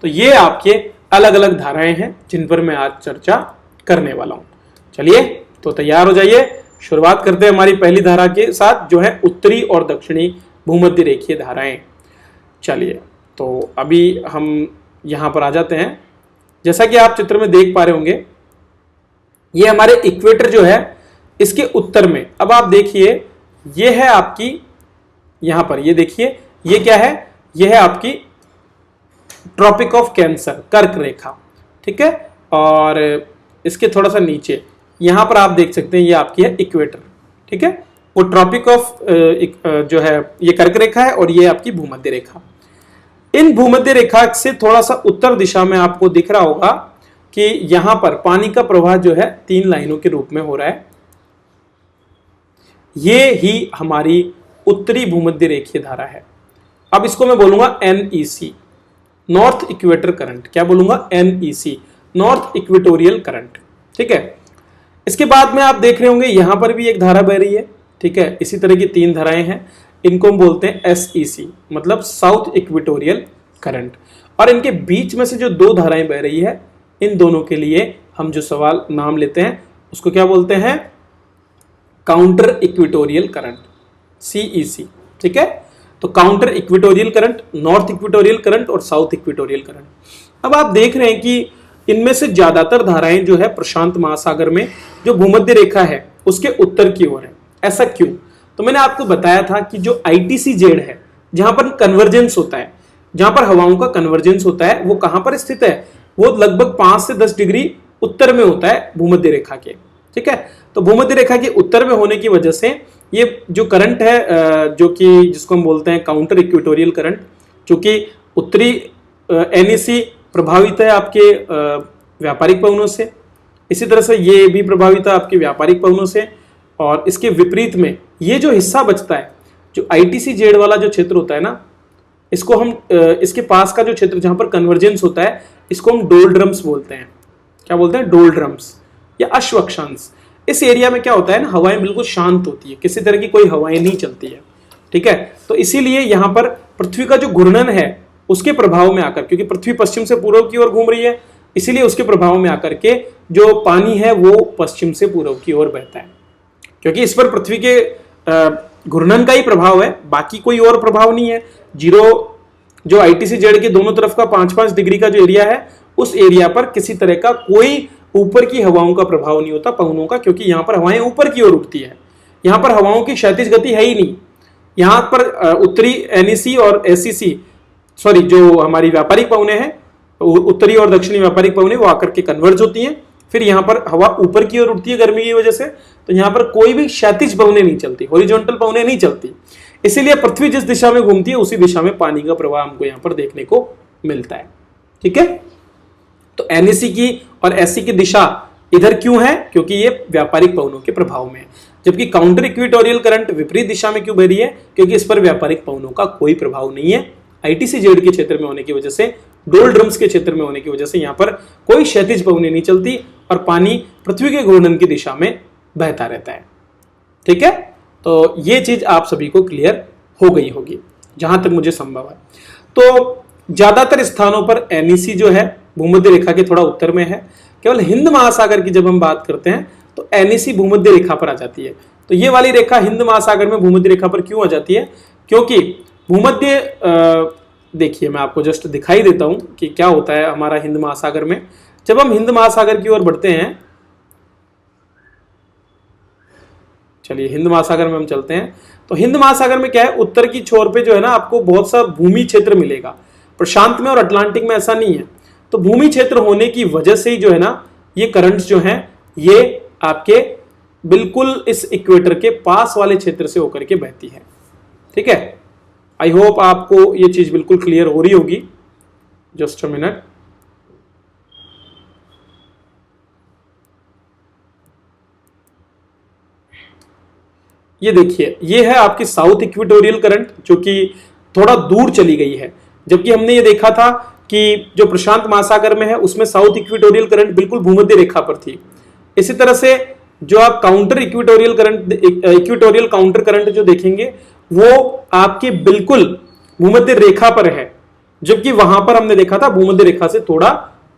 तो ये आपके अलग अलग धाराएं हैं जिन पर मैं आज चर्चा करने वाला हूं। चलिए तो तैयार हो जाइए, शुरुआत करते हैं हमारी पहली धारा के साथ जो है उत्तरी और दक्षिणी भूमध्य रेखीय धाराएं। चलिए तो अभी हम यहां पर आ जाते हैं। जैसा कि आप चित्र में देख पा रहे होंगे, ये हमारे इक्वेटर जो है इसके उत्तर में, अब आप देखिए ये है आपकी, यहां पर ये देखिए ये क्या है, ये है आपकी ट्रॉपिक ऑफ कैंसर, कर्क रेखा। ठीक है, और इसके थोड़ा सा नीचे यहां पर आप देख सकते हैं ये आपकी है इक्वेटर। ठीक है, वो ट्रॉपिक ऑफ जो है ये कर्क रेखा है और ये आपकी भूमध्य रेखा। इन भूमध्य रेखा से थोड़ा सा उत्तर दिशा में आपको दिख रहा होगा कि यहां पर पानी का प्रवाह जो है 3 लाइनों के रूप में हो रहा है। ये ही हमारी उत्तरी भूमध्य रेखीय धारा है। अब इसको मैं बोलूंगा NEC, नॉर्थ इक्वेटर करंट। क्या बोलूंगा? NEC, north equatorial current. ठीक है, इसके बाद में आप देख रहे होंगे यहां पर भी एक धारा बह रही है। ठीक है, इसी तरह की 3 धाराएं हैं, इनको हम बोलते हैं SEC, मतलब साउथ इक्वेटोरियल करंट। और इनके बीच में से जो 2 धाराएं बह रही है, इन दोनों के लिए हम जो सवाल नाम लेते हैं उसको क्या बोलते हैं? Counter equatorial current, CEC। ठीक है, तो counter equatorial current, north equatorial current और साउथ इक्वेटोरियल करंट। अब आप देख रहे हैं कि इनमें से ज्यादातर धाराएं जो है प्रशांत महासागर में जो भूमध्य रेखा है उसके उत्तर की ओर है। ऐसा क्यों? तो मैंने आपको बताया था कि जो ITCZ है, जहां पर कन्वर्जेंस होता है, जहां पर हवाओं का कन्वर्जेंस होता है, वो कहां पर स्थित है? वो लगभग 5 से 10 डिग्री उत्तर में होता है भूमध्य रेखा के। ठीक है, तो भूमध्य रेखा के उत्तर में होने की वजह से ये जो करंट है जो कि जिसको हम बोलते हैं काउंटर इक्वेटोरियल करंट, जो कि उत्तरी NEC प्रभावित है आपके व्यापारिक पवनों से, इसी तरह से ये भी प्रभावित है आपके व्यापारिक पवनों से, और इसके विपरीत में ये जो हिस्सा बचता है, जो ITCZ वाला जो क्षेत्र होता है ना, इसको हम इसके पास का जो क्षेत्र जहां पर कन्वर्जेंस होता है, इसको हम डोल्ड्रम्स बोलते हैं। क्या बोलते हैं? डोल्ड्रम्स या अश्वक्षांश। इस एरिया में क्या होता है ना, हवाएं बिल्कुल शांत होती है, किसी तरह की कोई हवाएं नहीं चलती है। ठीक है। तो इसीलिए यहां पर पृथ्वी का जो घूर्णन है उसके प्रभाव में आकर, क्योंकि पृथ्वी पश्चिम से पूर्व की ओर घूम रही है, इसीलिए उसके प्रभाव में आकर के जो पानी है वो पश्चिम से पूर्व की ओर बहता है, क्योंकि इस पर पृथ्वी के घूर्णन का ही प्रभाव है, बाकी कोई और प्रभाव नहीं है। जीरो जो ITCZ के दोनों तरफ का 5-5 डिग्री का जो एरिया है, उस एरिया पर किसी तरह का कोई ऊपर की हवाओं का प्रभाव नहीं होता, पवनों का, क्योंकि यहां पर हवाएं ऊपर की ओर उठती है। यहां पर हवाओं की क्षैतिज गति है ही नहीं। यहां पर उत्तरी NEC और SEC, सॉरी, जो हमारी व्यापारिक पवनें हैं, उत्तरी और दक्षिणी व्यापारिक पवनें, वो आकर के कन्वर्ज होती हैं, फिर यहां पर हवा ऊपर की ओर उठती है गर्मी की वजह से, तो यहां पर कोई भी क्षैतिज पवनें नहीं चलती, हॉरिजॉन्टल पवनें नहीं चलती। इसीलिए पृथ्वी जिस दिशा में घूमती है उसी दिशा में पानी का प्रवाह हमको यहां पर देखने को मिलता है। ठीक है, तो NEC की और SC की दिशा इधर क्यों है? क्योंकि ये व्यापारिक पवनों के प्रभाव में है। जबकि काउंटर इक्वेटोरियल करंट विपरीत दिशा में क्यों बह रही है? क्योंकि इस पर व्यापारिक पवनों का कोई प्रभाव नहीं है। ITCZ के क्षेत्र में होने की वजह से, डोलड्रम्स के क्षेत्र में होने की वजह से यहाँ पर कोई क्षैतिज पवनें नहीं चलती और पानी पृथ्वी के घूर्णन की दिशा में बहता रहता है। ठीक है, तो ये चीज आप सभी को क्लियर हो गई होगी जहां तक मुझे संभव है। तो ज्यादातर स्थानों पर NEC जो है भूमध्य रेखा के थोड़ा उत्तर में है। केवल हिंद महासागर की जब हम बात करते हैं तो NEC भूमध्य रेखा पर आ जाती है। तो ये वाली रेखा हिंद महासागर में भूमध्य रेखा पर क्यों आ जाती है? क्योंकि भूमध्य, देखिए मैं आपको जस्ट दिखाई देता हूं कि क्या होता है हमारा हिंद महासागर में। जब हम हिंद महासागर की ओर बढ़ते हैं, चलिए हिंद महासागर में हम चलते हैं, तो हिंद महासागर में क्या है, उत्तर की छोर पे जो है ना आपको बहुत सा भूमि क्षेत्र मिलेगा। प्रशांत में और अटलांटिक में ऐसा नहीं है। तो भूमि क्षेत्र होने की वजह से ही जो है ना ये करंट्स जो हैं ये आपके बिल्कुल इस इक्वेटर के पास वाले क्षेत्र से होकर के बहती है। ठीक है, आई होप आपको ये चीज बिल्कुल क्लियर हो रही होगी। जस्ट अ मिनट, ये देखिए, ये है आपकी साउथ इक्वेटोरियल करंट जो कि थोड़ा दूर चली गई है, जबकि हमने ये देखा था कि जो प्रशांत महासागर में है उसमें साउथ इक्वेटोरियल करंट बिल्कुल भूमध्य रेखा पर थी। इसी तरह से जो आप counter equatorial current, equatorial counter current जो देखेंगे वो आपके बिल्कुल भूमध्य रेखा पर है, जबकि वहां पर हमने देखा था भूमध्य रेखा से थोड़ा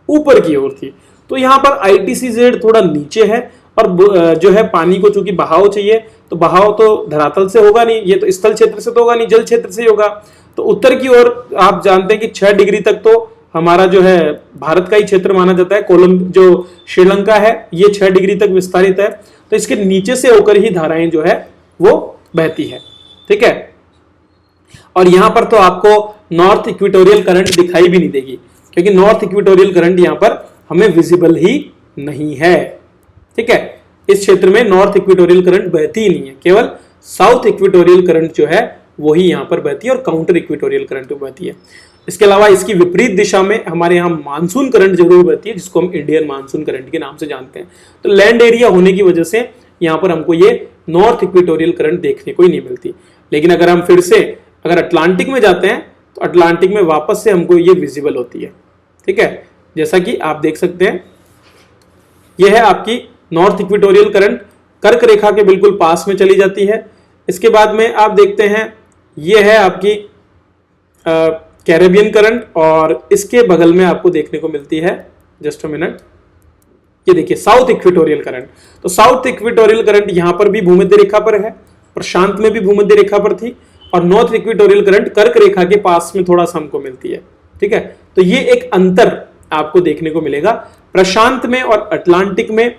ऊपर की ओर थी। तो यहां पर ITCZ थोड़ा नीचे है और जो है पानी को चूंकि बहाव चाहिए, तो बहाव तो धरातल से होगा नहीं, ये तो स्थल क्षेत्र से तो होगा नहीं, जल क्षेत्र से होगा। तो उत्तर की ओर आप जानते हैं कि 6 डिग्री तक तो हमारा जो है भारत का ही क्षेत्र माना जाता है। कोलंबो जो श्रीलंका है ये 6 डिग्री तक विस्तारित है, तो इसके नीचे से होकर ही धाराएं जो है वो बहती है। ठीक है, और यहां पर तो आपको नॉर्थ इक्वेटोरियल करंट दिखाई भी नहीं देगी, क्योंकि नॉर्थ इक्वेटोरियल करंट यहां पर हमें विजिबल ही नहीं है। ठीक है, इस क्षेत्र में नॉर्थ इक्वेटोरियल करंट बहती ही नहीं है, केवल साउथ इक्वेटोरियल करंट जो है वही यहां पर बहती है और काउंटर इक्वेटोरियल करंट बहती है। इसके अलावा इसकी विपरीत दिशा में हमारे यहाँ मानसून करंट जरूर बहती है, जिसको हम इंडियन मानसून करंट के नाम से जानते हैं। तो लैंड एरिया होने की वजह से यहाँ पर हमको ये नॉर्थ इक्वेटोरियल करंट देखने को ही नहीं मिलती। लेकिन अगर हम फिर से अगर अटलांटिक में जाते हैं तो अटलांटिक में वापस से हमको ये विजिबल होती है। ठीक है, जैसा कि आप देख सकते हैं यह है आपकी नॉर्थ इक्वेटोरियल करंट, कर्क रेखा के बिल्कुल पास में चली जाती है। इसके बाद में आप देखते हैं यह है आपकी कैरेबियन करंट, और इसके बगल में आपको देखने को मिलती है, जस्ट अ मिनट, ये देखिए साउथ इक्वेटोरियल करंट। तो साउथ इक्वेटोरियल करंट यहां पर भी भूमध्य रेखा पर है, प्रशांत में भी भूमध्य रेखा पर थी, और नॉर्थ इक्वेटोरियल करंट कर्क रेखा के पास में थोड़ा सा हमको मिलती है। ठीक है, तो ये एक अंतर आपको देखने को मिलेगा। प्रशांत में और अटलांटिक में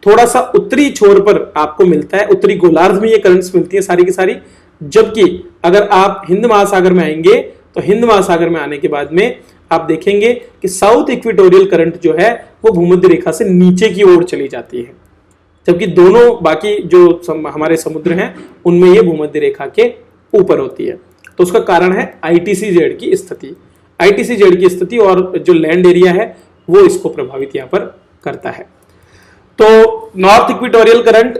थोड़ा सा उत्तरी छोर पर आपको मिलता है, उत्तरी गोलार्ध में ये करंट्स मिलती है सारी की सारी। जबकि अगर आप हिंद महासागर में आएंगे तो हिंद महासागर में आने के बाद में आप देखेंगे कि साउथ इक्वेटोरियल करंट जो है वो भूमध्य रेखा से नीचे की ओर चली जाती है, जबकि दोनों बाकी जो हमारे समुद्र हैं उनमें ये भूमध्य रेखा के ऊपर होती है। तो उसका कारण है ITCZ की स्थिति। ITCZ की स्थिति और जो लैंड एरिया है वो इसको प्रभावित यहाँ पर करता है। तो नॉर्थ इक्वेटोरियल करंट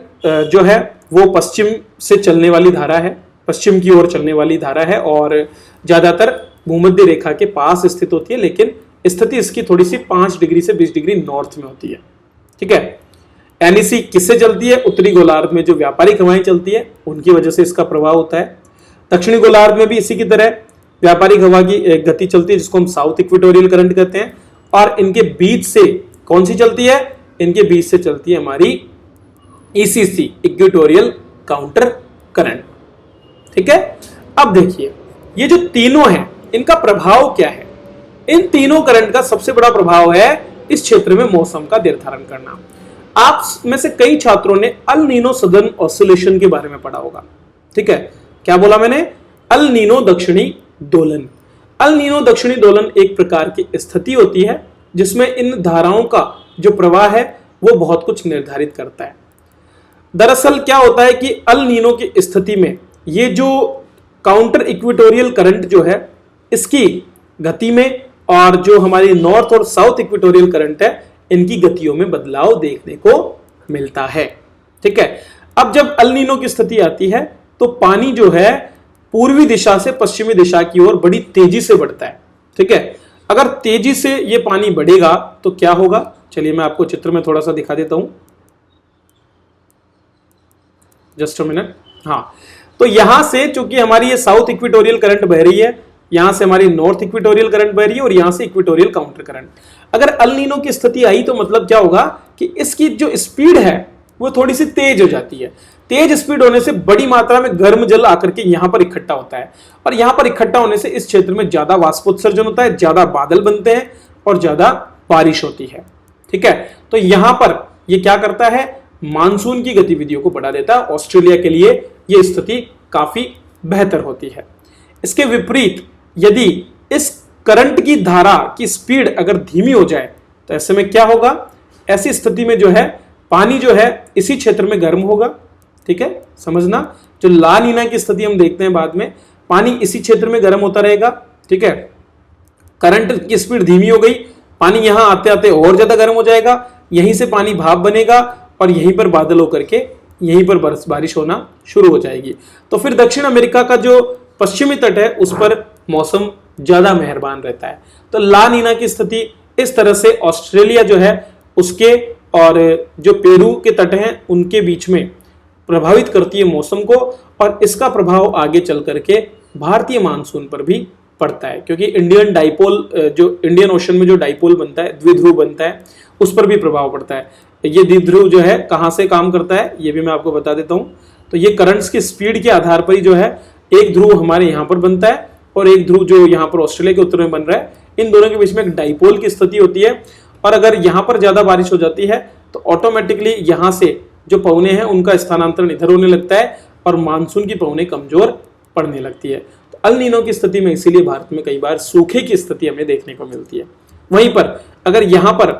जो है वो पश्चिम से चलने वाली धारा है, पश्चिम की ओर चलने वाली धारा है, और ज्यादातर भूमध्य रेखा के पास स्थित होती है, लेकिन स्थिति इसकी थोड़ी सी 5 डिग्री से 20 डिग्री नॉर्थ में होती है। ठीक है, NEC किससे चलती है? उत्तरी गोलार्ध में जो व्यापारिक हवाएं चलती है उनकी वजह से इसका प्रभाव होता है। दक्षिणी गोलार्ध में भी इसी की तरह व्यापारिक हवा की गति चलती है जिसको हम साउथ इक्वेटोरियल करंट कहते हैं, और इनके बीच से कौन सी चलती है, इनके बीच से चलती है हमारी ईसीसी, इक्वेटोरियल काउंटर करंट। ठीक है, अब देखिए ये जो तीनों हैं इनका प्रभाव क्या है। इन तीनों करंट का सबसे बड़ा प्रभाव है इस क्षेत्र में मौसम का निर्धारण करना। आप में से कई छात्रों ने अल नीनो सदर्न ऑसिलेशन के बारे में पढ़ा होगा। ठीक है, क्या बोला मैंने, अल नीनो दक्षिणी दोलन। अल नीनो दक्षिणी दोलन एक प्रकार की स्थिति होती है जिसमें इन धाराओं का जो प्रवाह है वो बहुत कुछ निर्धारित करता है। दरअसल क्या होता है कि अल नीनो की स्थिति में ये जो काउंटर इक्वेटोरियल करंट जो है इसकी गति में और जो हमारी नॉर्थ और साउथ इक्वेटोरियल करंट है इनकी गतियों में बदलाव देखने को मिलता है। ठीक है, अब जब अल नीनो की स्थिति आती है तो पानी जो है पूर्वी दिशा से पश्चिमी दिशा की ओर बड़ी तेजी से बढ़ता है। ठीक है, अगर तेजी से ये पानी बढ़ेगा तो क्या होगा, चलिए मैं आपको चित्र में थोड़ा सा दिखा देता हूं, जस्ट अ मिनट। हाँ, तो यहां से चूंकि हमारी ये साउथ इक्वेटोरियल करंट बह रही है, यहां से हमारी नॉर्थ इक्वेटोरियल करंट बह रही है और यहां से इक्वेटोरियल काउंटर करंट। अगर अल नीनो की स्थिति आई तो मतलब क्या होगा कि इसकी जो स्पीड है वो थोड़ी सी तेज हो जाती है। तेज स्पीड होने से बड़ी मात्रा में गर्म जल आकर के यहां पर इकट्ठा होता है और यहां पर इकट्ठा होने से इस क्षेत्र में ज्यादा वाष्पोत्सर्जन होता है, ज्यादा बादल बनते हैं और ज्यादा बारिश होती है। ठीक है, तो यहां पर ये क्या करता है, मानसून की गतिविधियों को बढ़ा देता है। ऑस्ट्रेलिया के लिए यह स्थिति काफी बेहतर होती है। इसके विपरीत यदि इस करंट की धारा की स्पीड अगर धीमी हो जाए तो ऐसे में क्या होगा, ऐसी स्थिति में जो है पानी जो है इसी क्षेत्र में गर्म होगा। ठीक है, समझना, जो ला नीना की स्थिति हम देखते हैं बाद में, पानी इसी क्षेत्र में गर्म होता रहेगा। ठीक है, करंट की स्पीड धीमी हो गई, पानी यहां आते आते और ज्यादा गर्म हो जाएगा, यहीं से पानी भाप बनेगा और यहीं पर बादल होकर के यहीं पर बारिश होना शुरू हो जाएगी। तो फिर दक्षिण अमेरिका का जो पश्चिमी तट है उस पर मौसम ज्यादा मेहरबान रहता है। तो ला नीना की स्थिति इस तरह से ऑस्ट्रेलिया जो है उसके और जो पेरू के तट हैं उनके बीच में प्रभावित करती है मौसम को, और इसका प्रभाव आगे चल करके भारतीय मानसून पर भी पड़ता है, क्योंकि इंडियन डाइपोल, जो इंडियन ओशन में जो डाइपोल बनता है, द्विध्रुव बनता है, उस पर भी प्रभाव पड़ता है। ये द्विध्रुव जो है कहां से काम करता है ये भी मैं आपको बता देता हूं। तो ये करंट्स की स्पीड के आधार पर ही जो है एक ध्रुव हमारे यहां पर बनता है और एक ध्रुव जो यहां पर ऑस्ट्रेलिया के उत्तर में बन रहा है, इन दोनों के बीच में एक डाइपोल की स्थिति होती है। और अगर यहां पर ज्यादा बारिश हो जाती है तो ऑटोमेटिकली यहां से जो पवने हैं उनका स्थानांतरण इधर होने लगता है और मानसून की पवने कमजोर पड़ने लगती है। तो अल नीनो की स्थिति में इसीलिए भारत में कई बार सूखे की स्थिति हमें देखने को मिलती है। वहीं पर अगर यहां पर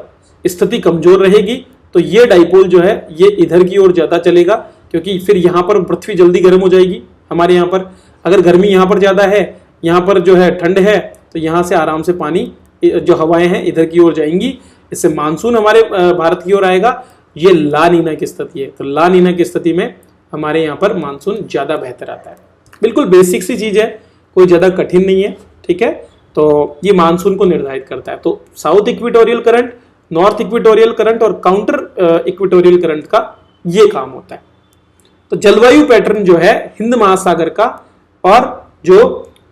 स्थिति कमजोर रहेगी तो ये डाइपोल जो है ये इधर की ओर ज्यादा चलेगा, क्योंकि फिर यहां पर पृथ्वी जल्दी गर्म हो जाएगी। हमारे यहाँ पर अगर गर्मी यहाँ पर ज्यादा है, यहाँ पर जो है ठंड है, तो यहाँ से आराम से पानी जो हवाएं हैं इधर की ओर जाएंगी, इससे मानसून हमारे भारत की ओर आएगा। ये ला नीना की स्थिति है। तो ला नीना की स्थिति में हमारे यहाँ पर मानसून ज्यादा बेहतर आता है। बिल्कुल बेसिक सी चीज है, कोई ज्यादा कठिन नहीं है। ठीक है, तो ये मानसून को निर्धारित करता है। तो south equatorial current, north equatorial current और काउंटर इक्वेटोरियल करंट का ये काम होता है। तो जलवायु पैटर्न जो है हिंद महासागर का और जो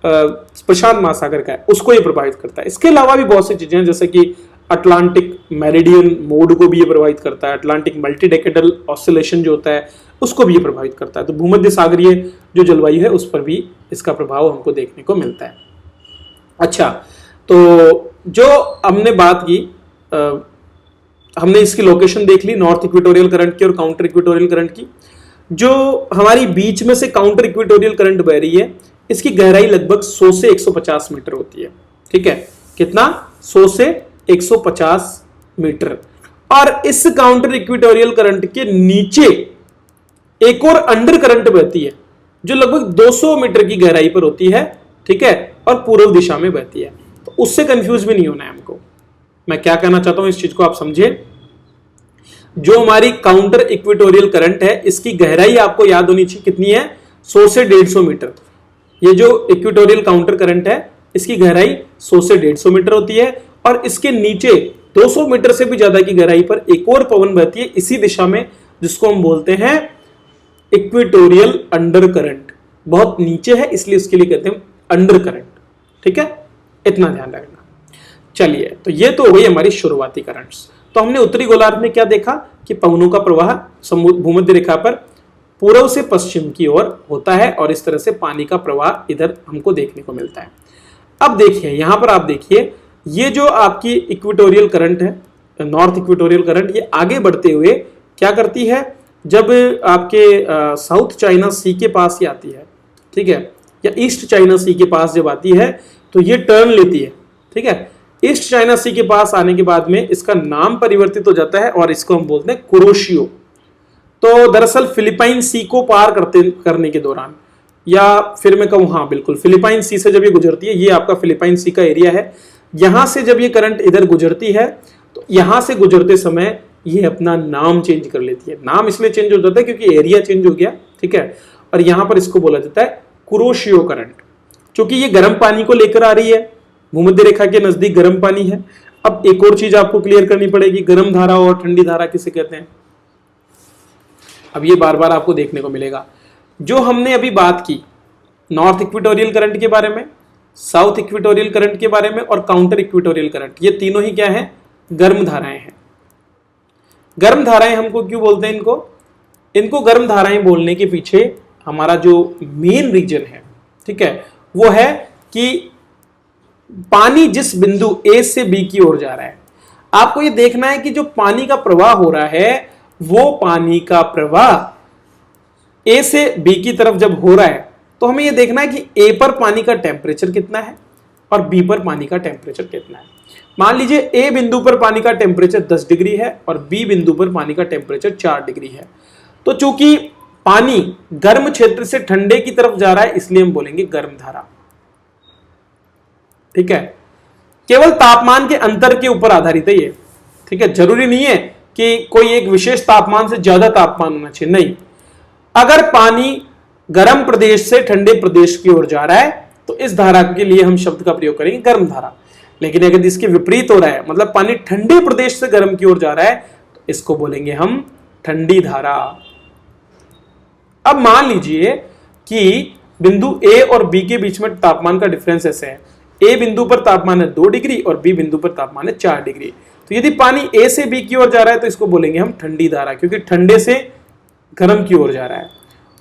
प्रशांत महासागर का है उसको ये प्रभावित करता है। इसके अलावा भी बहुत सी चीजें हैं, जैसे कि अटलांटिक मेरिडियन मोड को भी ये प्रभावित करता है, अटलांटिक मल्टी डेकेडल ऑसिलेशन जो होता है उसको भी ये प्रभावित करता है। तो भूमध्य सागरीय जो जलवायु है उस पर भी इसका प्रभाव हमको देखने को मिलता है। अच्छा, तो जो हमने बात की, हमने इसकी लोकेशन देख ली, नॉर्थ इक्वेटोरियल करंट की और काउंटर इक्वेटोरियल करंट की। जो हमारी बीच में से काउंटर इक्वेटोरियल करंट बह रही है, इसकी गहराई लगभग 100 से 150 मीटर होती है। ठीक है, कितना, 100 से 150 मीटर। और इस काउंटर इक्वेटोरियल करंट के नीचे एक और अंडर करंट बहती है जो लगभग 200 मीटर की गहराई पर होती है। ठीक है, और पूर्व दिशा में बहती है। तो उससे कंफ्यूज भी नहीं होना है हमको। मैं क्या कहना चाहता हूं इस चीज को आप समझे। जो हमारी काउंटर इक्वेटोरियल करंट है इसकी गहराई आपको याद होनी चाहिए कितनी है, 100 से 150 मीटर। ये जो इक्वेटोरियल काउंटर करंट है इसकी गहराई 100 से 150 मीटर होती है और इसके नीचे 200 मीटर से भी ज्यादा की गहराई पर एक और पवन बहती है इसी दिशा में, जिसको हम बोलते हैं इक्वेटोरियल अंडर करंट। बहुत नीचे है, इसलिए उसके लिए कहते हैं अंडर करंट। ठीक है, इतना ध्यान रखना। चलिए, तो ये तो हो गई हमारी शुरुआती करंट्स। तो हमने उत्तरी गोलार्ध में क्या देखा कि पवनों का प्रवाह भूमध्य रेखा पर पूर्व से पश्चिम की ओर होता है और इस तरह से पानी का प्रवाह इधर हमको देखने को मिलता है। अब देखिए यहां पर आप देखिए, ये जो आपकी इक्वेटोरियल करंट है, नॉर्थ इक्वेटोरियल करंट, ये आगे बढ़ते हुए क्या करती है, जब आपके साउथ चाइना सी के पास ही आती है, ठीक है, या ईस्ट चाइना सी के पास जब आती है तो ये टर्न लेती है। ठीक है, ईस्ट चाइना सी के पास आने के बाद में इसका नाम परिवर्तित हो जाता है और इसको हम बोलते हैं कुरोशियो। तो दरअसल फिलिपाइन सी को पार करने के दौरान, या फिर मैं कहूं, हाँ बिल्कुल, फिलिपाइन सी से जब ये गुजरती है, ये आपका फिलिपाइन सी का एरिया है, यहां से जब ये करंट इधर गुजरती है तो यहां से गुजरते समय ये अपना नाम चेंज कर लेती है। नाम इसलिए चेंज हो जाता है क्योंकि एरिया चेंज हो गया। ठीक है, और यहां पर इसको बोला जाता है कुरोशियो करंट, क्योंकि ये गर्म पानी को लेकर आ रही है, भूमध्य रेखा के नजदीक गर्म पानी है। अब एक और चीज आपको क्लियर करनी पड़ेगी, गर्म धारा और ठंडी धारा किसे कहते हैं। अब ये बार बार आपको देखने को मिलेगा। जो हमने अभी बात की नॉर्थ इक्वेटोरियल करंट के बारे में, साउथ इक्वेटोरियल करंट के बारे में और काउंटर इक्वेटोरियल करंट, ये तीनों ही क्या है, गर्म धाराएं हैं। गर्म धाराएं हमको क्यों बोलते हैं इनको गर्म धाराएं बोलने के पीछे हमारा जो मेन रीजन है, ठीक है, वो है कि पानी जिस बिंदु ए से बी की ओर जा रहा है, आपको ये देखना है कि जो पानी का प्रवाह हो रहा है वो पानी का प्रवाह ए से बी की तरफ जब हो रहा है तो हमें ये देखना है कि ए पर पानी का टेम्परेचर कितना है और बी पर पानी का टेम्परेचर कितना है। मान लीजिए ए बिंदु पर पानी का टेम्परेचर 10 डिग्री है और बी बिंदु पर पानी का टेम्परेचर 4 डिग्री है। तो चूंकि पानी गर्म क्षेत्र से ठंडे की तरफ जा रहा है इसलिए हम बोलेंगे गर्म धारा। ठीक है, केवल तापमान के अंतर के ऊपर आधारित है ये। ठीक है, जरूरी नहीं है कि कोई एक विशेष तापमान से ज्यादा तापमान होना चाहिए, नहीं। अगर पानी गर्म प्रदेश से ठंडे प्रदेश की ओर जा रहा है तो इस धारा के लिए हम शब्द का प्रयोग करेंगे गर्म धारा। लेकिन अगर इसके विपरीत हो रहा है, मतलब पानी ठंडे प्रदेश से गर्म की ओर जा रहा है, तो इसको बोलेंगे हम ठंडी धारा। अब मान लीजिए कि बिंदु ए और बी के बीच में तापमान का डिफरेंस ऐसे है, ए बिंदु पर तापमान है 2 डिग्री और बी बिंदु पर तापमान है 4 डिग्री। तो यदि पानी ए से बी की ओर जा रहा है तो इसको बोलेंगे हम ठंडी धारा, क्योंकि ठंडे से गर्म की ओर जा रहा है।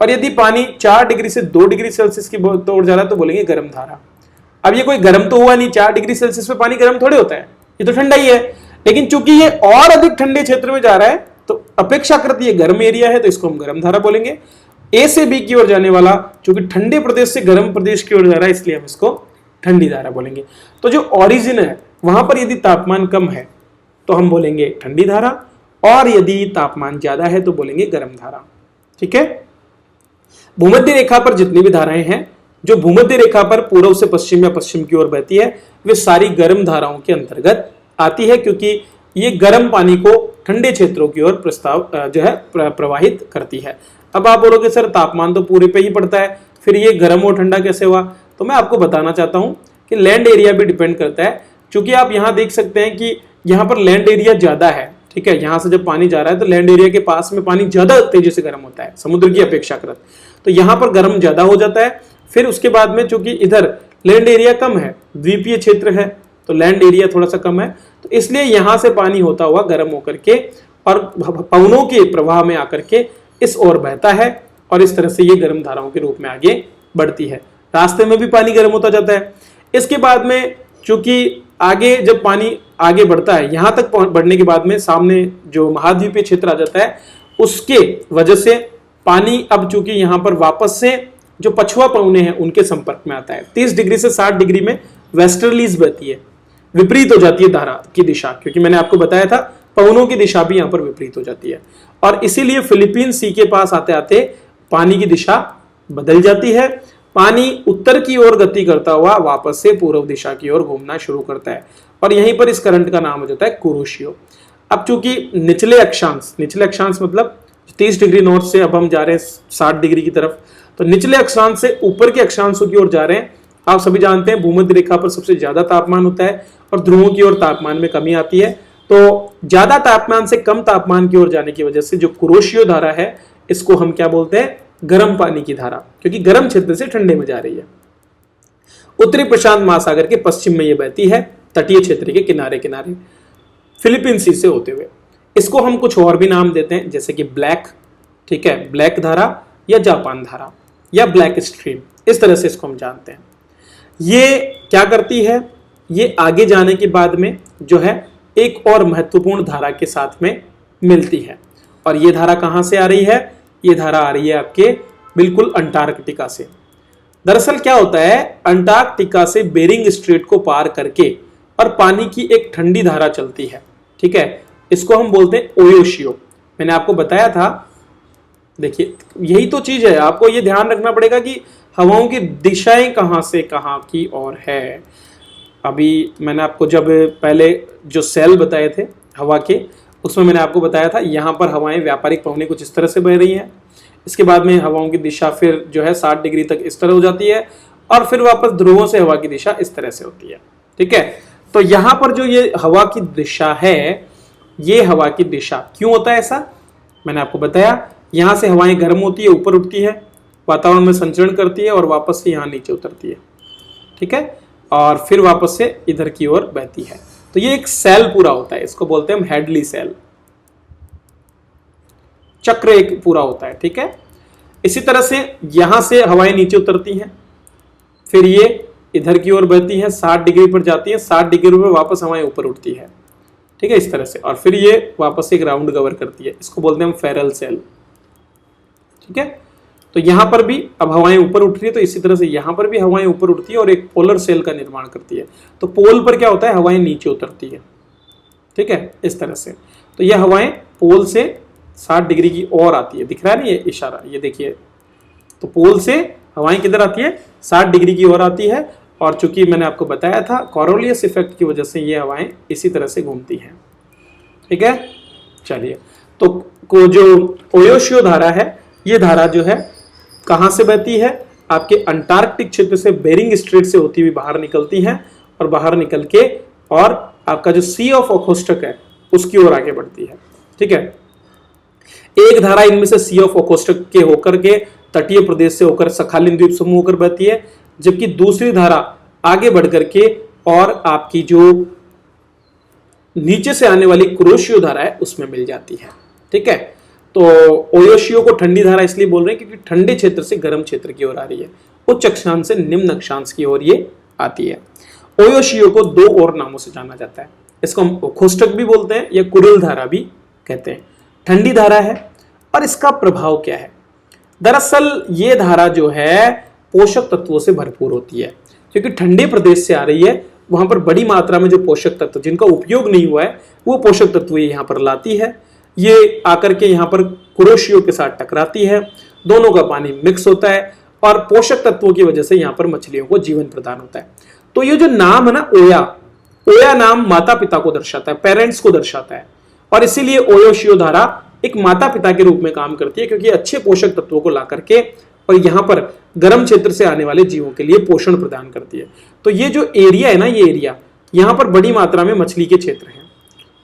और यदि पानी 4 डिग्री से 2 डिग्री सेल्सियस की ओर जा रहा है तो बोलेंगे गर्म धारा। अब ये कोई गर्म तो हुआ नहीं, 4 डिग्री सेल्सियस पे पानी गर्म थोड़े होता है, ये तो ठंडा ही है। लेकिन चूंकि ये और अधिक ठंडे क्षेत्र में जा रहा है तो अपेक्षाकृत ये गर्म एरिया है, तो इसको हम गर्म धारा बोलेंगे। ए से बी की ओर जाने वाला चूंकि ठंडे प्रदेश से गर्म प्रदेश की ओर जा रहा है इसलिए हम इसको ठंडी धारा बोलेंगे। तो जो ओरिजिन है वहां पर यदि तापमान कम है तो हम बोलेंगे ठंडी धारा, और यदि तापमान ज्यादा है तो बोलेंगे गर्म धारा। ठीक है, भूमध्य रेखा पर जितनी भी धाराएं हैं जो भूमध्य रेखा पर पूर्व से पश्चिम या पश्चिम की ओर बहती है वे सारी गर्म धाराओं के अंतर्गत आती है, क्योंकि ये गर्म पानी को ठंडे क्षेत्रों की ओर प्रवाहित करती है। अब आप बोलोगे सर तापमान तो पूरे पे ही पड़ता है, फिर ये गर्म और ठंडा कैसे हुआ? तो मैं आपको बताना चाहता हूं कि लैंड एरिया भी डिपेंड करता है। क्योंकि आप यहां देख सकते हैं कि यहां पर लैंड एरिया ज्यादा है। ठीक है, यहां से जब पानी जा रहा है तो लैंड एरिया के पास में पानी ज्यादा तेजी से गर्म होता है समुद्र की अपेक्षाकृत, तो यहां पर गर्म ज्यादा हो जाता है। फिर उसके बाद में चूंकि इधर लैंड एरिया कम है, द्वीपीय क्षेत्र है, तो लैंड एरिया थोड़ा सा कम है, तो इसलिए यहां से पानी होता हुआ गर्म होकर के और पवनों के प्रवाह में आकर के इस ओर बहता है और इस तरह से ये गर्म धाराओं के रूप में आगे बढ़ती है। रास्ते में भी पानी गर्म होता जाता है। इसके बाद में चूंकि आगे जब पानी आगे बढ़ता है, यहां तक बढ़ने के बाद में सामने जो महाद्वीपीय क्षेत्र आ जाता है, उसके वजह से पानी अब चूंकि यहां पर वापस से जो पछुआ पवने हैं उनके संपर्क में आता है। 30 डिग्री से 60 डिग्री में वेस्टर्लीज बहती है, विपरीत हो जाती है धारा की दिशा, क्योंकि मैंने आपको बताया था पवनों की दिशा भी यहां पर विपरीत हो जाती है। और इसीलिए फिलीपीन सी के पास आते आते पानी की दिशा बदल जाती है। पानी उत्तर की ओर गति करता हुआ वापस से पूर्व दिशा की ओर घूमना शुरू करता है और यहीं पर इस करंट का नाम हो जाता है कुरोशियो। अब चूंकि निचले अक्षांश मतलब 30 डिग्री नॉर्थ से अब हम जा रहे हैं 60 डिग्री की तरफ, तो निचले अक्षांश से ऊपर के अक्षांशों की ओर जा रहे हैं। आप सभी जानते हैं भूमध्य रेखा पर सबसे ज्यादा तापमान होता है और ध्रुवों की ओर तापमान में कमी आती है। तो ज्यादा तापमान से कम तापमान की ओर जाने की वजह से जो कुरोशियो धारा है इसको हम क्या बोलते हैं? गर्म पानी की धारा, क्योंकि गर्म क्षेत्र से ठंडे में जा रही है। उत्तरी प्रशांत महासागर के पश्चिम में यह बहती है, तटीय क्षेत्र के किनारे किनारे फिलीपीन सी से होते हुए। इसको हम कुछ और भी नाम देते हैं, जैसे कि ब्लैक, ठीक है, ब्लैक धारा या जापान धारा या ब्लैक स्ट्रीम, इस तरह से इसको हम जानते हैं। ये क्या करती है, ये आगे जाने के बाद में जो है एक और महत्वपूर्ण धारा के साथ में मिलती है। और ये धारा कहां से आ रही है, ये धारा आ रही है आपके बिल्कुल अंटार्कटिका से। दरअसल क्या होता है, अंटार्कटिका से बेरिंग स्ट्रेट को पार करके और पानी की एक ठंडी धारा चलती है, ठीक है, इसको हम बोलते हैं ओयोशियो। मैंने आपको बताया था, देखिए यही तो चीज है, आपको ये ध्यान रखना पड़ेगा कि हवाओं की दिशाएं कहां से कहां की ओर है। अभी मैंने आपको जब पहले जो सेल बताए थे हवा के, उसमें मैंने आपको बताया था यहाँ पर हवाएं व्यापारिक पवनें कुछ इस तरह से बह रही हैं, इसके बाद में हवाओं की दिशा फिर जो है 60 डिग्री तक इस तरह हो जाती है और फिर वापस ध्रुवों से हवा की दिशा इस तरह से होती है, ठीक है। तो यहाँ पर जो ये हवा की दिशा है, ये हवा की दिशा क्यों होता है ऐसा, मैंने आपको बताया, यहाँ से हवाएं गर्म होती है, ऊपर उठती है, वातावरण में संचरण करती है और वापस से यहाँ नीचे उतरती है, ठीक है, और फिर वापस से इधर की ओर बहती है। तो ये एक सेल पूरा होता है, इसको बोलते हैं हम हेडली सेल, चक्र एक पूरा होता है, ठीक है। इसी तरह से यहां से हवाएं नीचे उतरती हैं, फिर ये इधर की ओर बहती हैं, 60 डिग्री पर जाती है, 60 डिग्री पर वापस हवाएं ऊपर उठती है, ठीक है, इस तरह से, और फिर ये वापस एक राउंड कवर करती है, इसको बोलते हैं हम फेरल सेल, ठीक है। तो यहां पर भी अब हवाएं ऊपर उठ रही है, तो इसी तरह से यहां पर भी हवाएं ऊपर उठती है और एक पोलर सेल का निर्माण करती है। तो पोल पर क्या होता है, हवाएं नीचे उतरती है, ठीक है, इस तरह से। तो यह हवाएं पोल से 60 डिग्री की ओर आती है, दिख रहा है ना ये इशारा, ये देखिए, तो पोल से हवाएं किधर आती है, 60 डिग्री की ओर आती है, और चूंकि मैंने आपको बताया था कोरोलियस इफेक्ट की वजह से ये हवाएं इसी तरह से घूमती हैं, ठीक है। चलिए, तो जो ओयोशियो धारा है, ये धारा जो है कहां से बहती है, आपके अंटार्कटिक क्षेत्र से बेरिंग स्ट्रेट से होती हुई बाहर निकलती है, और बाहर निकल के और आपका जो सी ऑफ ओखोस्टक है उसकी ओर आगे बढ़ती है, ठीक है। एक धारा इनमें से सी ऑफ ओखोस्टक के होकर के तटीय प्रदेश से होकर सखालिन द्वीप समूह होकर बहती है, जबकि दूसरी धारा आगे बढ़ करके और आपकी जो नीचे से आने वाली कुरोशियो धारा है उसमें मिल जाती है, ठीक है। तो ओयोशियो को ठंडी धारा इसलिए बोल रहे हैं क्योंकि ठंडे क्षेत्र से गर्म क्षेत्र की ओर आ रही है, उच्च अक्षांश से निम्न अक्षांश की ओर ये आती है। ओयोशियो को दो और नामों से जाना जाता है, इसको हम ओखोस्टक भी बोलते हैं या कुरिल धारा भी कहते हैं। ठंडी धारा है, और इसका प्रभाव क्या है, दरअसल ये धारा जो है पोषक तत्वों से भरपूर होती है, क्योंकि ठंडे प्रदेश से आ रही है, वहां पर बड़ी मात्रा में जो पोषक तत्व जिनका उपयोग नहीं हुआ है वो पोषक तत्व यहाँ पर लाती है। ये आकर के यहाँ पर कुरोशियो के साथ टकराती है, दोनों का पानी मिक्स होता है और पोषक तत्वों की वजह से यहाँ पर मछलियों को जीवन प्रदान होता है। तो ये जो नाम है ना ओया, ओया नाम माता पिता को दर्शाता है, पेरेंट्स को दर्शाता है, और इसीलिए ओयोशियो धारा एक माता पिता के रूप में काम करती है, क्योंकि अच्छे पोषक तत्वों को ला करके और यहाँ पर गर्म क्षेत्र से आने वाले जीवों के लिए पोषण प्रदान करती है। तो ये जो एरिया है ना, ये एरिया यहाँ पर बड़ी मात्रा में मछली के क्षेत्र हैं,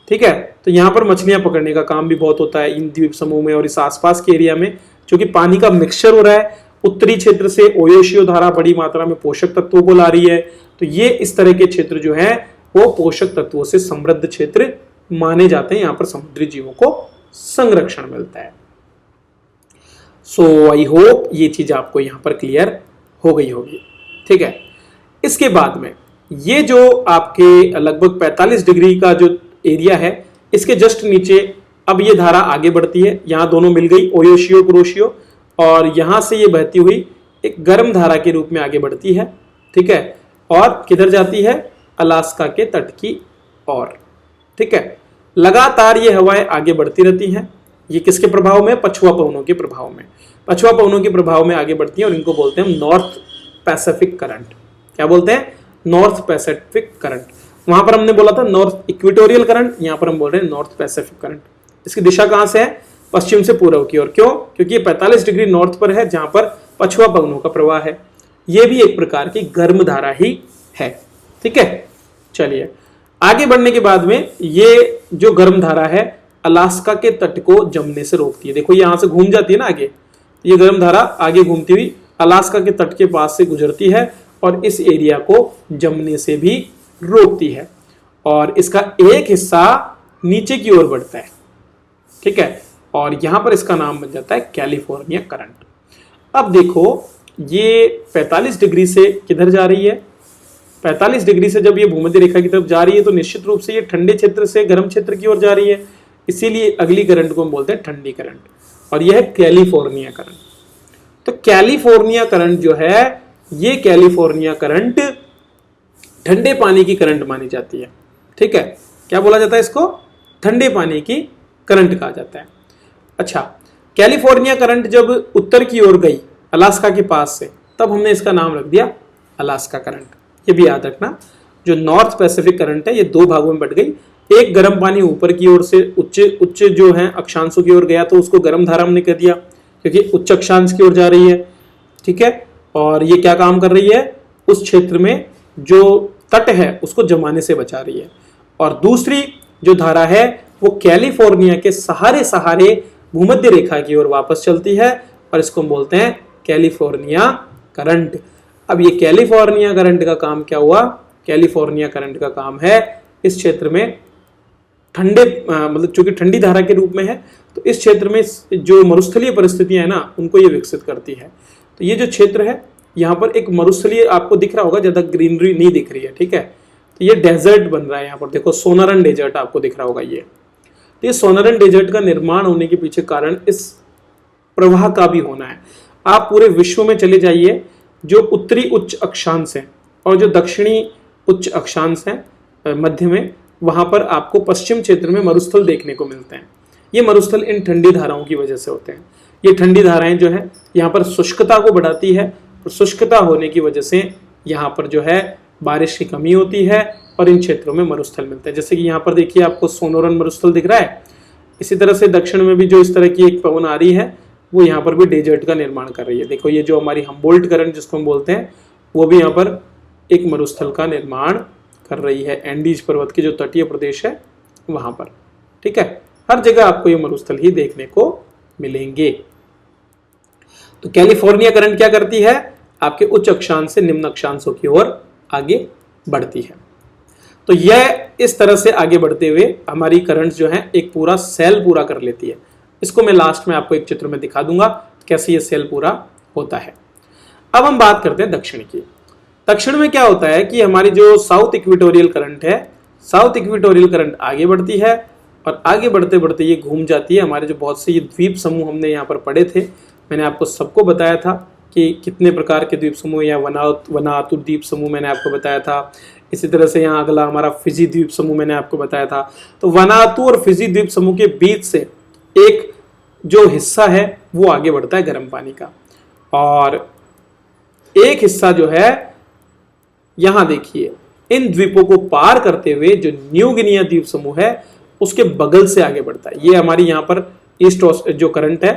ठीक है। तो यहाँ पर मछलियां पकड़ने का काम भी बहुत होता है इन द्वीप समूह में और इस आसपास के एरिया में, क्योंकि पानी का मिक्सचर हो रहा है। उत्तरी क्षेत्र से ओयोशियो धारा बड़ी मात्रा में पोषक तत्वों को ला रही है, तो ये इस तरह के क्षेत्र जो है वो पोषक तत्वों से समृद्ध क्षेत्र माने जाते हैं, यहाँ पर समुद्री जीवों को संरक्षण मिलता है। सो आई होप ये चीज आपको यहाँ पर क्लियर हो गई होगी, ठीक है। इसके बाद में ये जो आपके लगभग 45 डिग्री का जो एरिया है, इसके जस्ट नीचे अब ये धारा आगे बढ़ती है, यहां दोनों मिल गई ओयोशियो कुरोशियो, और यहां से ये बहती हुई एक गर्म धारा के रूप में आगे बढ़ती है, ठीक है, और किधर जाती है, अलास्का के तट की ओर, ठीक है। लगातार ये हवाएं आगे बढ़ती रहती हैं, ये किसके प्रभाव में, पछुआ पवनों के प्रभाव में, पछुआ पवनों के प्रभाव में आगे बढ़ती हैं, और इनको बोलते हैं हम नॉर्थ पैसिफिक करंट। क्या बोलते हैं, नॉर्थ पैसिफिक करंट। वहां पर हमने बोला था नॉर्थ इक्वेटोरियल करंट, यहां पर हम बोल रहे हैं नॉर्थ पैसिफिक करंट। इसकी दिशा कहां से है, पश्चिम से पूर्व की ओर। क्यों, क्योंकि ये 45 डिग्री नॉर्थ पर है, जहां पर पछुआ पवनों का प्रवाह है। यह भी एक प्रकार की गर्म धारा ही है, ठीक है। चलिए आगे बढ़ने के बाद में ये जो गर्म धारा है अलास्का के तट को जमने से रोकती है। देखो यहां से घूम जाती है ना आगे, ये गर्म धारा आगे घूमती हुई अलास्का के तट के पास से गुजरती है और इस एरिया को जमने से भी रोकती है और इसका एक हिस्सा नीचे की ओर बढ़ता है, ठीक है, और यहां पर इसका नाम बन जाता है कैलिफोर्निया करंट। अब देखो ये 45 डिग्री से किधर जा रही है, 45 डिग्री से जब ये भूमध्य रेखा की तरफ जा रही है तो निश्चित रूप से ये ठंडे क्षेत्र से गर्म क्षेत्र की ओर जा रही है, इसीलिए अगली करंट को हम बोलते हैं ठंडी करंट, और यह है कैलिफोर्निया करंट। तो कैलिफोर्निया करंट जो है, ये कैलिफोर्निया करंट ठंडे पानी की करंट मानी जाती है, ठीक है। क्या बोला जाता है इसको? ठंडे पानी की करंट कहा जाता है। अच्छा, कैलिफोर्निया करंट जब उत्तर की ओर गई अलास्का के पास से, तब हमने इसका नाम रख दिया अलास्का करंट। ये भी याद रखना, जो नॉर्थ पैसिफिक करंट है ये दो भागों में बट गई। एक गर्म पानी ऊपर की ओर से उच्च जो है अक्षांशों की ओर गया तो उसको गर्म धारा हमने कह दिया, क्योंकि उच्च अक्षांश की ओर जा रही है, ठीक है। और ये क्या काम कर रही है? उस क्षेत्र में जो तट है उसको जमाने से बचा रही है। और दूसरी जो धारा है वो कैलिफोर्निया के सहारे सहारे भूमध्य रेखा की ओर वापस चलती है और इसको हम बोलते हैं कैलिफोर्निया करंट। अब ये कैलिफोर्निया करंट का काम क्या हुआ? कैलिफोर्निया करंट का काम है इस क्षेत्र में ठंडे मतलब चूंकि ठंडी धारा के रूप में है तो इस क्षेत्र में जो मरुस्थलीय परिस्थितियां है ना उनको ये विकसित करती है। तो ये जो क्षेत्र है यहाँ पर एक मरुस्थलीय आपको दिख रहा होगा, ज्यादा ग्रीनरी नहीं दिख रही है, ठीक है। तो ये डेजर्ट बन रहा है यहाँ पर, देखो सोनारन डेजर्ट आपको दिख रहा होगा ये। तो ये सोनारन डेजर्ट का निर्माण होने के पीछे कारण इस प्रवाह का भी होना है। आप पूरे विश्व में चले जाइए, जो उत्तरी उच्च अक्षांश है और जो दक्षिणी उच्च अक्षांश है मध्य में, वहां पर आपको पश्चिम क्षेत्र में मरुस्थल देखने को मिलते हैं। ये मरुस्थल इन ठंडी धाराओं की वजह से होते हैं। ये ठंडी धाराएं जो है यहाँ पर शुष्कता को बढ़ाती है और शुष्कता होने की वजह से यहाँ पर जो है बारिश की कमी होती है और इन क्षेत्रों में मरुस्थल मिलते हैं। जैसे कि यहाँ पर देखिए आपको सोनोरन मरुस्थल दिख रहा है। इसी तरह से दक्षिण में भी जो इस तरह की एक पवन आ रही है वो यहाँ पर भी डेजर्ट का निर्माण कर रही है। देखो ये जो हमारी हम्बोल्ट करंट जिसको हम बोलते हैं वो भी यहाँ पर एक मरुस्थल का निर्माण कर रही है, एंडीज पर्वत के जो तटीय प्रदेश है वहां पर, ठीक है। हर जगह आपको ये मरुस्थल ही देखने को मिलेंगे। तो कैलिफोर्निया करंट क्या करती है? आपके उच्च अक्षांश से निम्न अक्षांशों की ओर आगे बढ़ती है। तो यह इस तरह से आगे बढ़ते हुए हमारी करंट जो है एक पूरा सेल पूरा कर लेती है। इसको मैं लास्ट में आपको एक चित्र में दिखा दूंगा कैसे ये सेल पूरा होता है। अब हम बात करते हैं दक्षिण की। दक्षिण में क्या होता है कि हमारी जो साउथ इक्वेटोरियल करंट है, साउथ इक्वेटोरियल करंट आगे बढ़ती है और आगे बढ़ते बढ़ते ये घूम जाती है। हमारे जो बहुत से ये द्वीप समूह हमने यहाँ पर पढ़े थे, मैंने आपको सबको बताया था कि कितने प्रकार के द्वीप समूह या वनातु द्वीप समूह मैंने आपको बताया था। इसी तरह से यहाँ अगला हमारा फिजी द्वीप समूह मैंने आपको बताया था। तो वनातु और फिजी द्वीप समूह के बीच से एक जो हिस्सा है वो आगे बढ़ता है गर्म पानी का, और एक हिस्सा जो है यहां देखिए इन द्वीपों को पार करते हुए जो न्यू गिनिया द्वीप समूह है उसके बगल से आगे बढ़ता है। ये हमारी यहाँ पर ईस्ट जो करंट है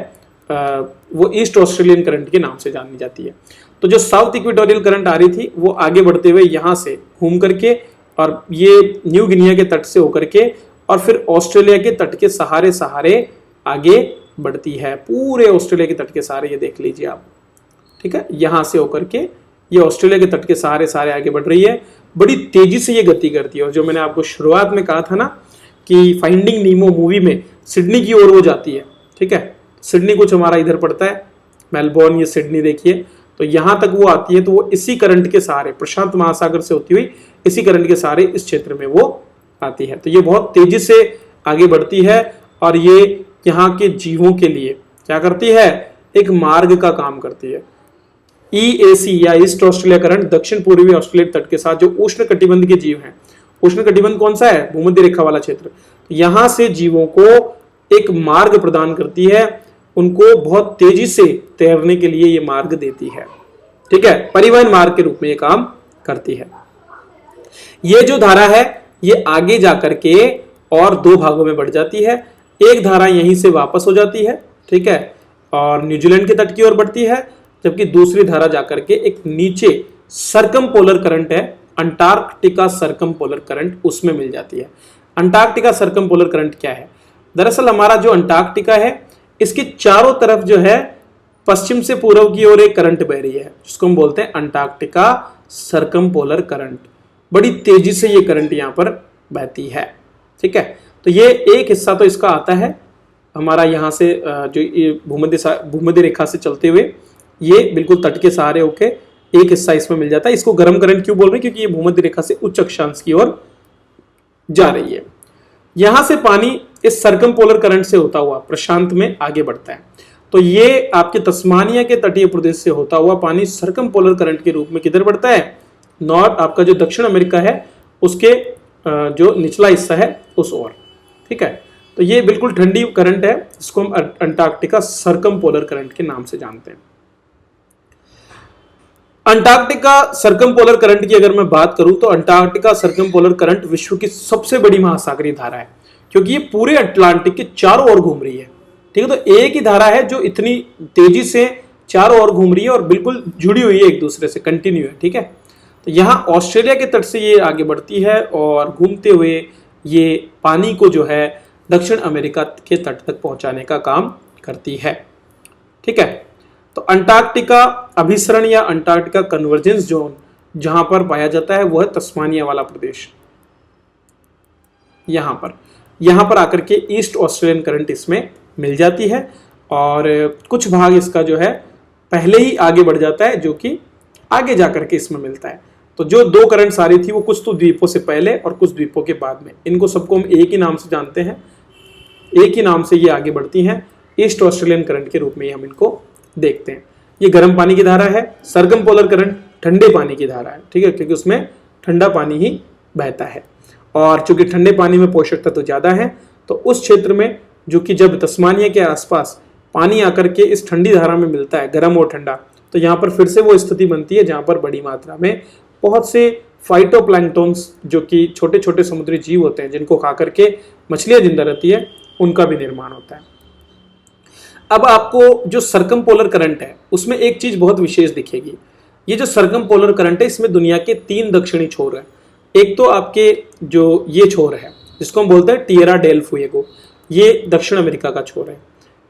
वो ईस्ट ऑस्ट्रेलियन करंट के नाम से जानी जाती है। तो जो साउथ इक्वेटोरियल करंट आ रही थी वो आगे बढ़ते हुए यहाँ से घूम करके और ये न्यू गिनिया के तट से होकर के और फिर ऑस्ट्रेलिया के तट के सहारे सहारे आगे बढ़ती है। पूरे ऑस्ट्रेलिया के तट के सहारे ये देख लीजिए आप, ठीक है। यहाँ से होकर के ये ऑस्ट्रेलिया के तट के सहारे सहारे आगे बढ़ रही है। बड़ी तेजी से ये गति करती है और जो मैंने आपको शुरुआत में कहा था ना कि फाइंडिंग नीमो मूवी में सिडनी की ओर वो जाती है, ठीक है। सिडनी कुछ हमारा इधर पड़ता है, मेलबोर्न, ये सिडनी देखिए, तो यहाँ तक वो आती है। तो वो इसी करंट के सहारे प्रशांत महासागर से होती हुई इसी करंट के सहारे इस क्षेत्र में वो आती है। तो ये बहुत तेजी से आगे बढ़ती है और ये यहाँ के जीवों के लिए क्या करती है? एक मार्ग का काम करती है। EAC या ईस्ट ऑस्ट्रेलिया करंट दक्षिण पूर्वी ऑस्ट्रेलिया तट के साथ जो उष्ण कटिबंध के जीव हैं, उष्ण कटिबंध कौन सा है? भूमध्य रेखा वाला क्षेत्र। यहां से जीवों को एक मार्ग प्रदान करती है, उनको बहुत तेजी से तैरने के लिए ये मार्ग देती है, ठीक है। परिवहन मार्ग के रूप में ये काम करती है। ये जो धारा है ये आगे जाकर के और दो भागों में बढ़ जाती है। एक धारा यहीं से वापस हो जाती है, ठीक है, और न्यूजीलैंड के तट की ओर बढ़ती है, जबकि दूसरी धारा जाकर के एक नीचे सरकम पोलर करंट है, अंटार्कटिका सरकम पोलर करंट, उसमें मिल जाती है। अंटार्कटिका सरकम पोलर करंट क्या है? दरअसल हमारा जो अंटार्कटिका है इसके चारों तरफ जो है पश्चिम से पूर्व की ओर एक करंट बह रही है जिसको हम बोलते हैं अंटार्कटिका सर्कमपोलर करंट। बड़ी तेजी से ये करंट यहाँ पर बहती है। ठीक है, तो ये एक हिस्सा तो इसका आता है हमारा यहाँ से जो ये भूमध्य रेखा से चलते हुए ये बिल्कुल तट के सहारे होके एक हिस्सा इसमें मिल जाता है। इसको गर्म करंट क्यों बोल रहे हैं? क्योंकि ये भूमध्य रेखा से उच्च अक्षांश की ओर जा रही है। यहां से पानी इस सर्कमपोलर करंट से होता हुआ प्रशांत में आगे बढ़ता है। तो ये आपके तस्मानिया के तटीय प्रदेश से होता हुआ पानी सर्कमपोलर करंट के रूप में किधर बढ़ता है? नॉर्थ, आपका जो दक्षिण अमेरिका है उसके जो निचला हिस्सा है उस ओर। ठीक है, तो ये बिल्कुल ठंडी करंट है जिसको हम अंटार्कटिका सर्कमपोलर करंट के नाम से जानते हैं। अंटार्कटिका सर्कमपोलर करंट की अगर मैं बात करूं तो अंटार्कटिका सर्कमपोलर करंट विश्व की सबसे बड़ी महासागरीय धारा है, क्योंकि ये पूरे अटलांटिक के चारों ओर घूम रही है। ठीक है, तो एक ही धारा है जो इतनी तेजी से चारों ओर घूम रही है और बिल्कुल जुड़ी हुई है एक दूसरे से, कंटिन्यू है। ठीक है, तो यहाँ ऑस्ट्रेलिया के तट से ये आगे बढ़ती है और घूमते हुए ये पानी को जो है दक्षिण अमेरिका के तट तक पहुंचाने का काम करती है। ठीक है, तो अंटार्कटिका अभिसरण या अंटार्कटिका कन्वर्जेंस जोन जहां पर पाया जाता है वो है तस्मानिया वाला प्रदेश। यहां पर आकर के ईस्ट ऑस्ट्रेलियन करंट इसमें मिल जाती है और कुछ भाग इसका जो है पहले ही आगे बढ़ जाता है, जो कि आगे जाकर के इसमें मिलता है। तो जो दो करंट आ रही थी वो कुछ तो द्वीपों से पहले और कुछ द्वीपों के बाद में, इनको सबको हम एक ही नाम से जानते हैं, एक ही नाम से ये आगे बढ़ती हैं, ईस्ट ऑस्ट्रेलियन करंट के रूप में हम इनको देखते हैं। ये गर्म पानी की धारा है, सर्कमपोलर करंट ठंडे पानी की धारा है। ठीक है, क्योंकि उसमें ठंडा पानी ही बहता है और चूंकि ठंडे पानी में पोषक तत्व ज्यादा है तो उस क्षेत्र में जो कि जब तस्मानिया के आसपास पानी आकर के इस ठंडी धारा में मिलता है, गर्म और ठंडा, तो यहाँ पर फिर से वो स्थिति बनती है जहाँ पर बड़ी मात्रा में बहुत से फाइटोप्लैंक्टन्स जो कि छोटे छोटे समुद्री जीव होते हैं जिनको खा करके मछलियां जिंदा रहती है, उनका भी निर्माण होता है। अब आपको जो सर्कमपोलर करंट है उसमें एक चीज बहुत विशेष दिखेगी। ये जो सर्कमपोलर करंट है इसमें दुनिया के 3 दक्षिणी छोर है। एक तो आपके जो ये छोर है जिसको हम बोलते हैं टिएरा डेल फुएगो, ये दक्षिण अमेरिका का छोर है।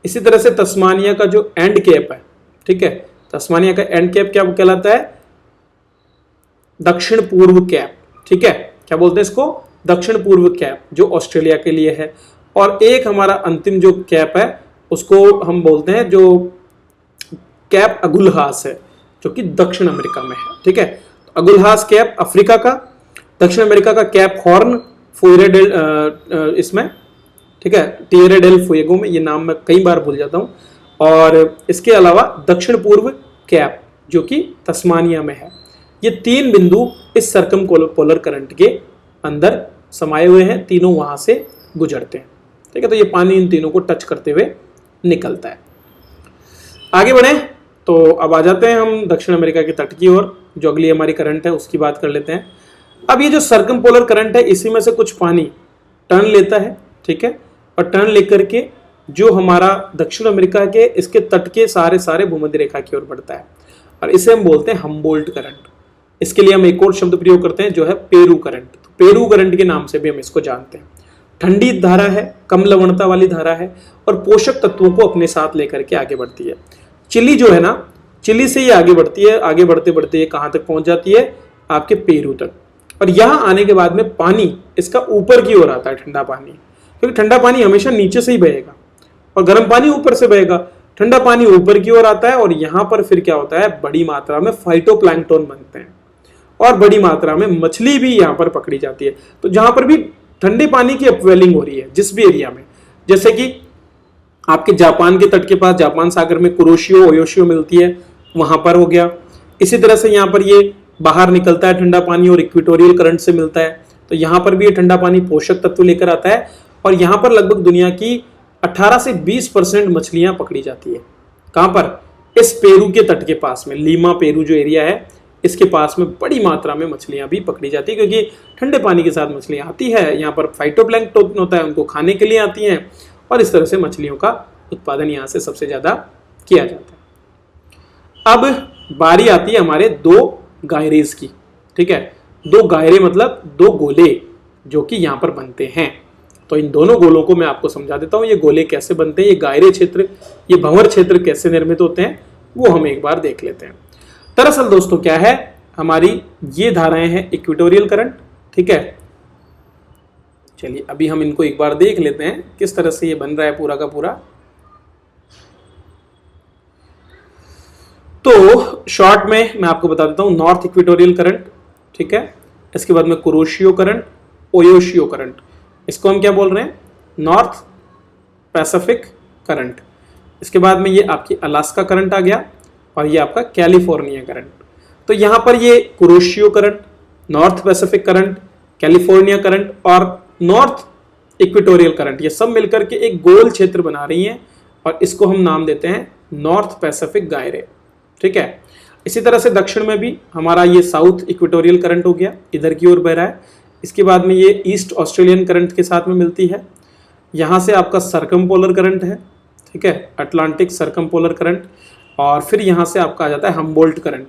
इसी तरह से तस्मानिया का जो एंड कैप है, ठीक है, तस्मानिया का एंड कैप क्या कहलाता है? दक्षिण पूर्व कैप। ठीक है, क्या बोलते हैं इसको? दक्षिण पूर्व कैप, जो ऑस्ट्रेलिया के लिए है। और एक हमारा अंतिम जो कैप है उसको हम बोलते हैं जो कैप अगुलहास है, जो कि दक्षिण अमेरिका में है। ठीक है, तो अगुलहास कैप अफ्रीका का, दक्षिण अमेरिका का कैप हॉर्न फुएरेडेल इसमें, ठीक है, टिएरा डेल फुएगो में, ये नाम मैं कई बार भूल जाता हूं। और इसके अलावा दक्षिण पूर्व कैप जो कि तस्मानिया में है। ये 3 बिंदु इस सर्कमपोलर करंट के अंदर समाये हुए हैं, तीनों वहां से गुजरते हैं। ठीक है, तो ये पानी इन तीनों को टच करते हुए निकलता है। आगे बढ़े तो अब आ जाते हैं हम दक्षिण अमेरिका के तट की ओर। जो अगली हमारी करंट है उसकी बात कर लेते हैं। अब ये जो सर्कमपोलर करंट है इसी में से कुछ पानी टर्न लेता है, ठीक है, और टर्न लेकर के जो हमारा दक्षिण अमेरिका के इसके तट के सारे भूमध्य रेखा की ओर बढ़ता है और इसे हम बोलते हैं हम्बोल्ट करंट। इसके लिए हम एक और शब्द प्रयोग करते हैं जो है पेरू करंट। तो पेरू करंट के नाम से भी हम इसको जानते हैं। ठंडी धारा है, कम लवणता वाली धारा है और पोषक तत्वों को अपने साथ लेकर के आगे बढ़ती है। चिली जो है ना, चिली से ये आगे बढ़ती है, आगे बढ़ते बढ़ते ये कहां तक पहुंच जाती है? आपके पेरू तक। और यहां आने के बाद में पानी इसका ऊपर की ओर आता है, ठंडा पानी, क्योंकि ठंडा पानी हमेशा नीचे से ही बहेगा और गर्म पानी ऊपर से बहेगा। ठंडा पानी ऊपर की ओर आता है और यहां पर फिर क्या होता है? बड़ी मात्रा में फाइटोप्लैंक्टन बनते हैं और बड़ी मात्रा में मछली भी यहां पर पकड़ी जाती है। तो जहां पर भी ठंडे पानी की अपवेलिंग हो रही है जिस भी एरिया में, जैसे कि आपके जापान के तट के पास जापान सागर में कुरोशियो ओयोशियो मिलती है, वहां पर हो गया। इसी तरह से यहाँ पर ये बाहर निकलता है ठंडा पानी और इक्वेटोरियल करंट से मिलता है, तो यहाँ पर भी ये ठंडा पानी पोषक तत्व लेकर आता है और यहाँ पर लगभग दुनिया की 18 से 20% मछलियां पकड़ी जाती है। कहां पर? इस पेरू के तट के पास में, लीमा पेरू जो एरिया है इसके पास में बड़ी मात्रा में मछलियां भी पकड़ी जाती है, क्योंकि ठंडे पानी के साथ मछलियां आती है, यहाँ पर फाइटोप्लैंक्टन होता है, उनको खाने के लिए आती हैं और इस तरह से मछलियों का उत्पादन यहाँ से सबसे ज्यादा किया जाता है। अब बारी आती है हमारे 2 गायरेज की। ठीक है, 2 गायरे मतलब 2 गोले जो कि यहाँ पर बनते हैं। तो इन दोनों गोलों को मैं आपको समझा देता हूं, ये गोले कैसे बनते हैं, ये गायरे क्षेत्र, ये भंवर क्षेत्र कैसे निर्मित होते हैं, वो हम एक बार देख लेते हैं। दरअसल दोस्तों क्या है, हमारी ये धाराएं हैं इक्वेटोरियल करंट, ठीक है। चलिए अभी हम इनको एक बार देख लेते हैं किस तरह से ये बन रहा है पूरा का पूरा। तो शॉर्ट में मैं आपको बता देता हूं, नॉर्थ इक्वेटोरियल करंट, ठीक है। इसके बाद में कुरोशियो करंट, ओयोशियो करंट, इसको हम क्या बोल रहे हैं, नॉर्थ पैसिफिक करंट। इसके बाद में ये आपकी अलास्का करंट आ गया और ये आपका कैलिफोर्निया करंट। तो यहां पर ये Kuroshio current, north Pacific current, California current और नॉर्थ इक्वेटोरियल करंट, ये सब मिलकर के एक गोल क्षेत्र बना रही हैं और इसको हम नाम देते हैं नॉर्थ पैसिफिक गायरे, ठीक है। इसी तरह से दक्षिण में भी हमारा ये साउथ इक्वेटोरियल करंट हो गया, इधर की ओर बह रहा है। इसके बाद में ये ईस्ट ऑस्ट्रेलियन करंट के साथ में मिलती है। यहाँ से आपका सरकमपोलर करंट है, ठीक है, अटलांटिक सरकमपोलर करंट। और फिर यहाँ से आपका आ जाता है हम्बोल्ट करंट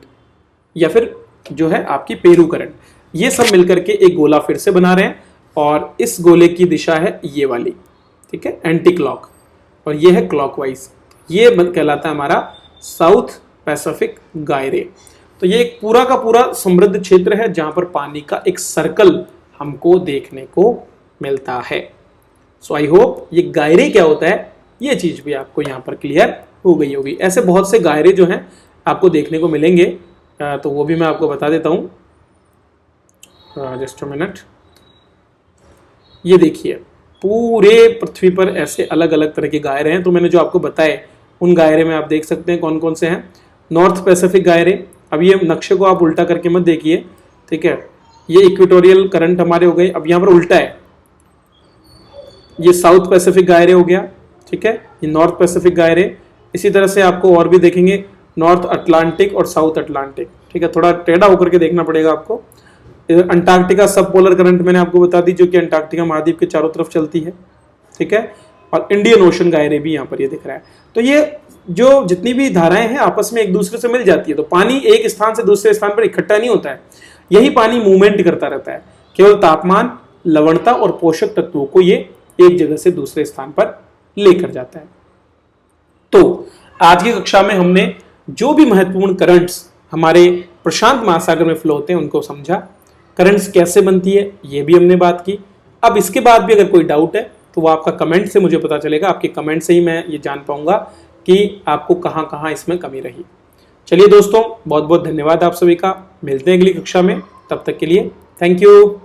या फिर जो है आपकी पेरू करंट। ये सब मिलकर के एक गोला फिर से बना रहे हैं और इस गोले की दिशा है ये वाली, ठीक है, एंटी क्लॉक, और ये है क्लॉकवाइज। ये कहलाता है हमारा साउथ पैसिफिक गायरे। तो ये एक पूरा का पूरा समृद्ध क्षेत्र है जहां पर पानी का एक सर्कल हमको देखने को मिलता है। सो आई होप ये गायरे क्या होता है ये चीज भी आपको यहाँ पर क्लियर हो गई होगी। ऐसे बहुत से गायरे जो हैं आपको देखने को मिलेंगे, तो वो भी मैं आपको बता देता हूँ। Just a minute. ये देखिए पूरे पृथ्वी पर ऐसे अलग अलग तरह के गायरे हैं। तो मैंने जो आपको बताए उन गायरे में आप देख सकते हैं कौन कौन से हैं। नॉर्थ पैसिफिक गायरे, अब ये नक्शे को आप उल्टा करके मत देखिए, ठीक है। ये इक्वेटोरियल करंट हमारे हो गए, अब यहाँ पर उल्टा है, ये साउथ पैसिफिक गायरे हो गया, ठीक है, ये नॉर्थ पैसिफिक गायरे। इसी तरह से आपको और भी देखेंगे, नॉर्थ अटलांटिक और साउथ अटलांटिक, ठीक है, थोड़ा टेढ़ा होकर के देखना पड़ेगा आपको। अंटार्कटिका सब पोलर करंट मैंने आपको बता दी, जो कि अंटार्कटिका महाद्वीप के चारों तरफ चलती है, ठीक है। और इंडियन ओशन गायरे भी यहाँ पर ये दिख रहा है। तो ये जो जितनी भी धाराएं हैं आपस में एक दूसरे से मिल जाती है। तो पानी एक स्थान से दूसरे स्थान पर इकट्ठा नहीं होता है, यही पानी मूवमेंट करता रहता है। केवल तापमान, लवणता और पोषक तत्वों को ये एक जगह से दूसरे स्थान पर लेकर जाता है। तो आज की कक्षा में हमने जो भी महत्वपूर्ण करंट्स हमारे प्रशांत महासागर में फ्लो होते हैं उनको समझा। करंट्स कैसे बनती है ये भी हमने बात की। अब इसके बाद भी अगर कोई डाउट है तो वो आपका कमेंट से मुझे पता चलेगा। आपके कमेंट से ही मैं ये जान पाऊंगा कि आपको कहाँ कहाँ इसमें कमी रही। चलिए दोस्तों, बहुत बहुत धन्यवाद आप सभी का। मिलते हैं अगली कक्षा में, तब तक के लिए थैंक यू।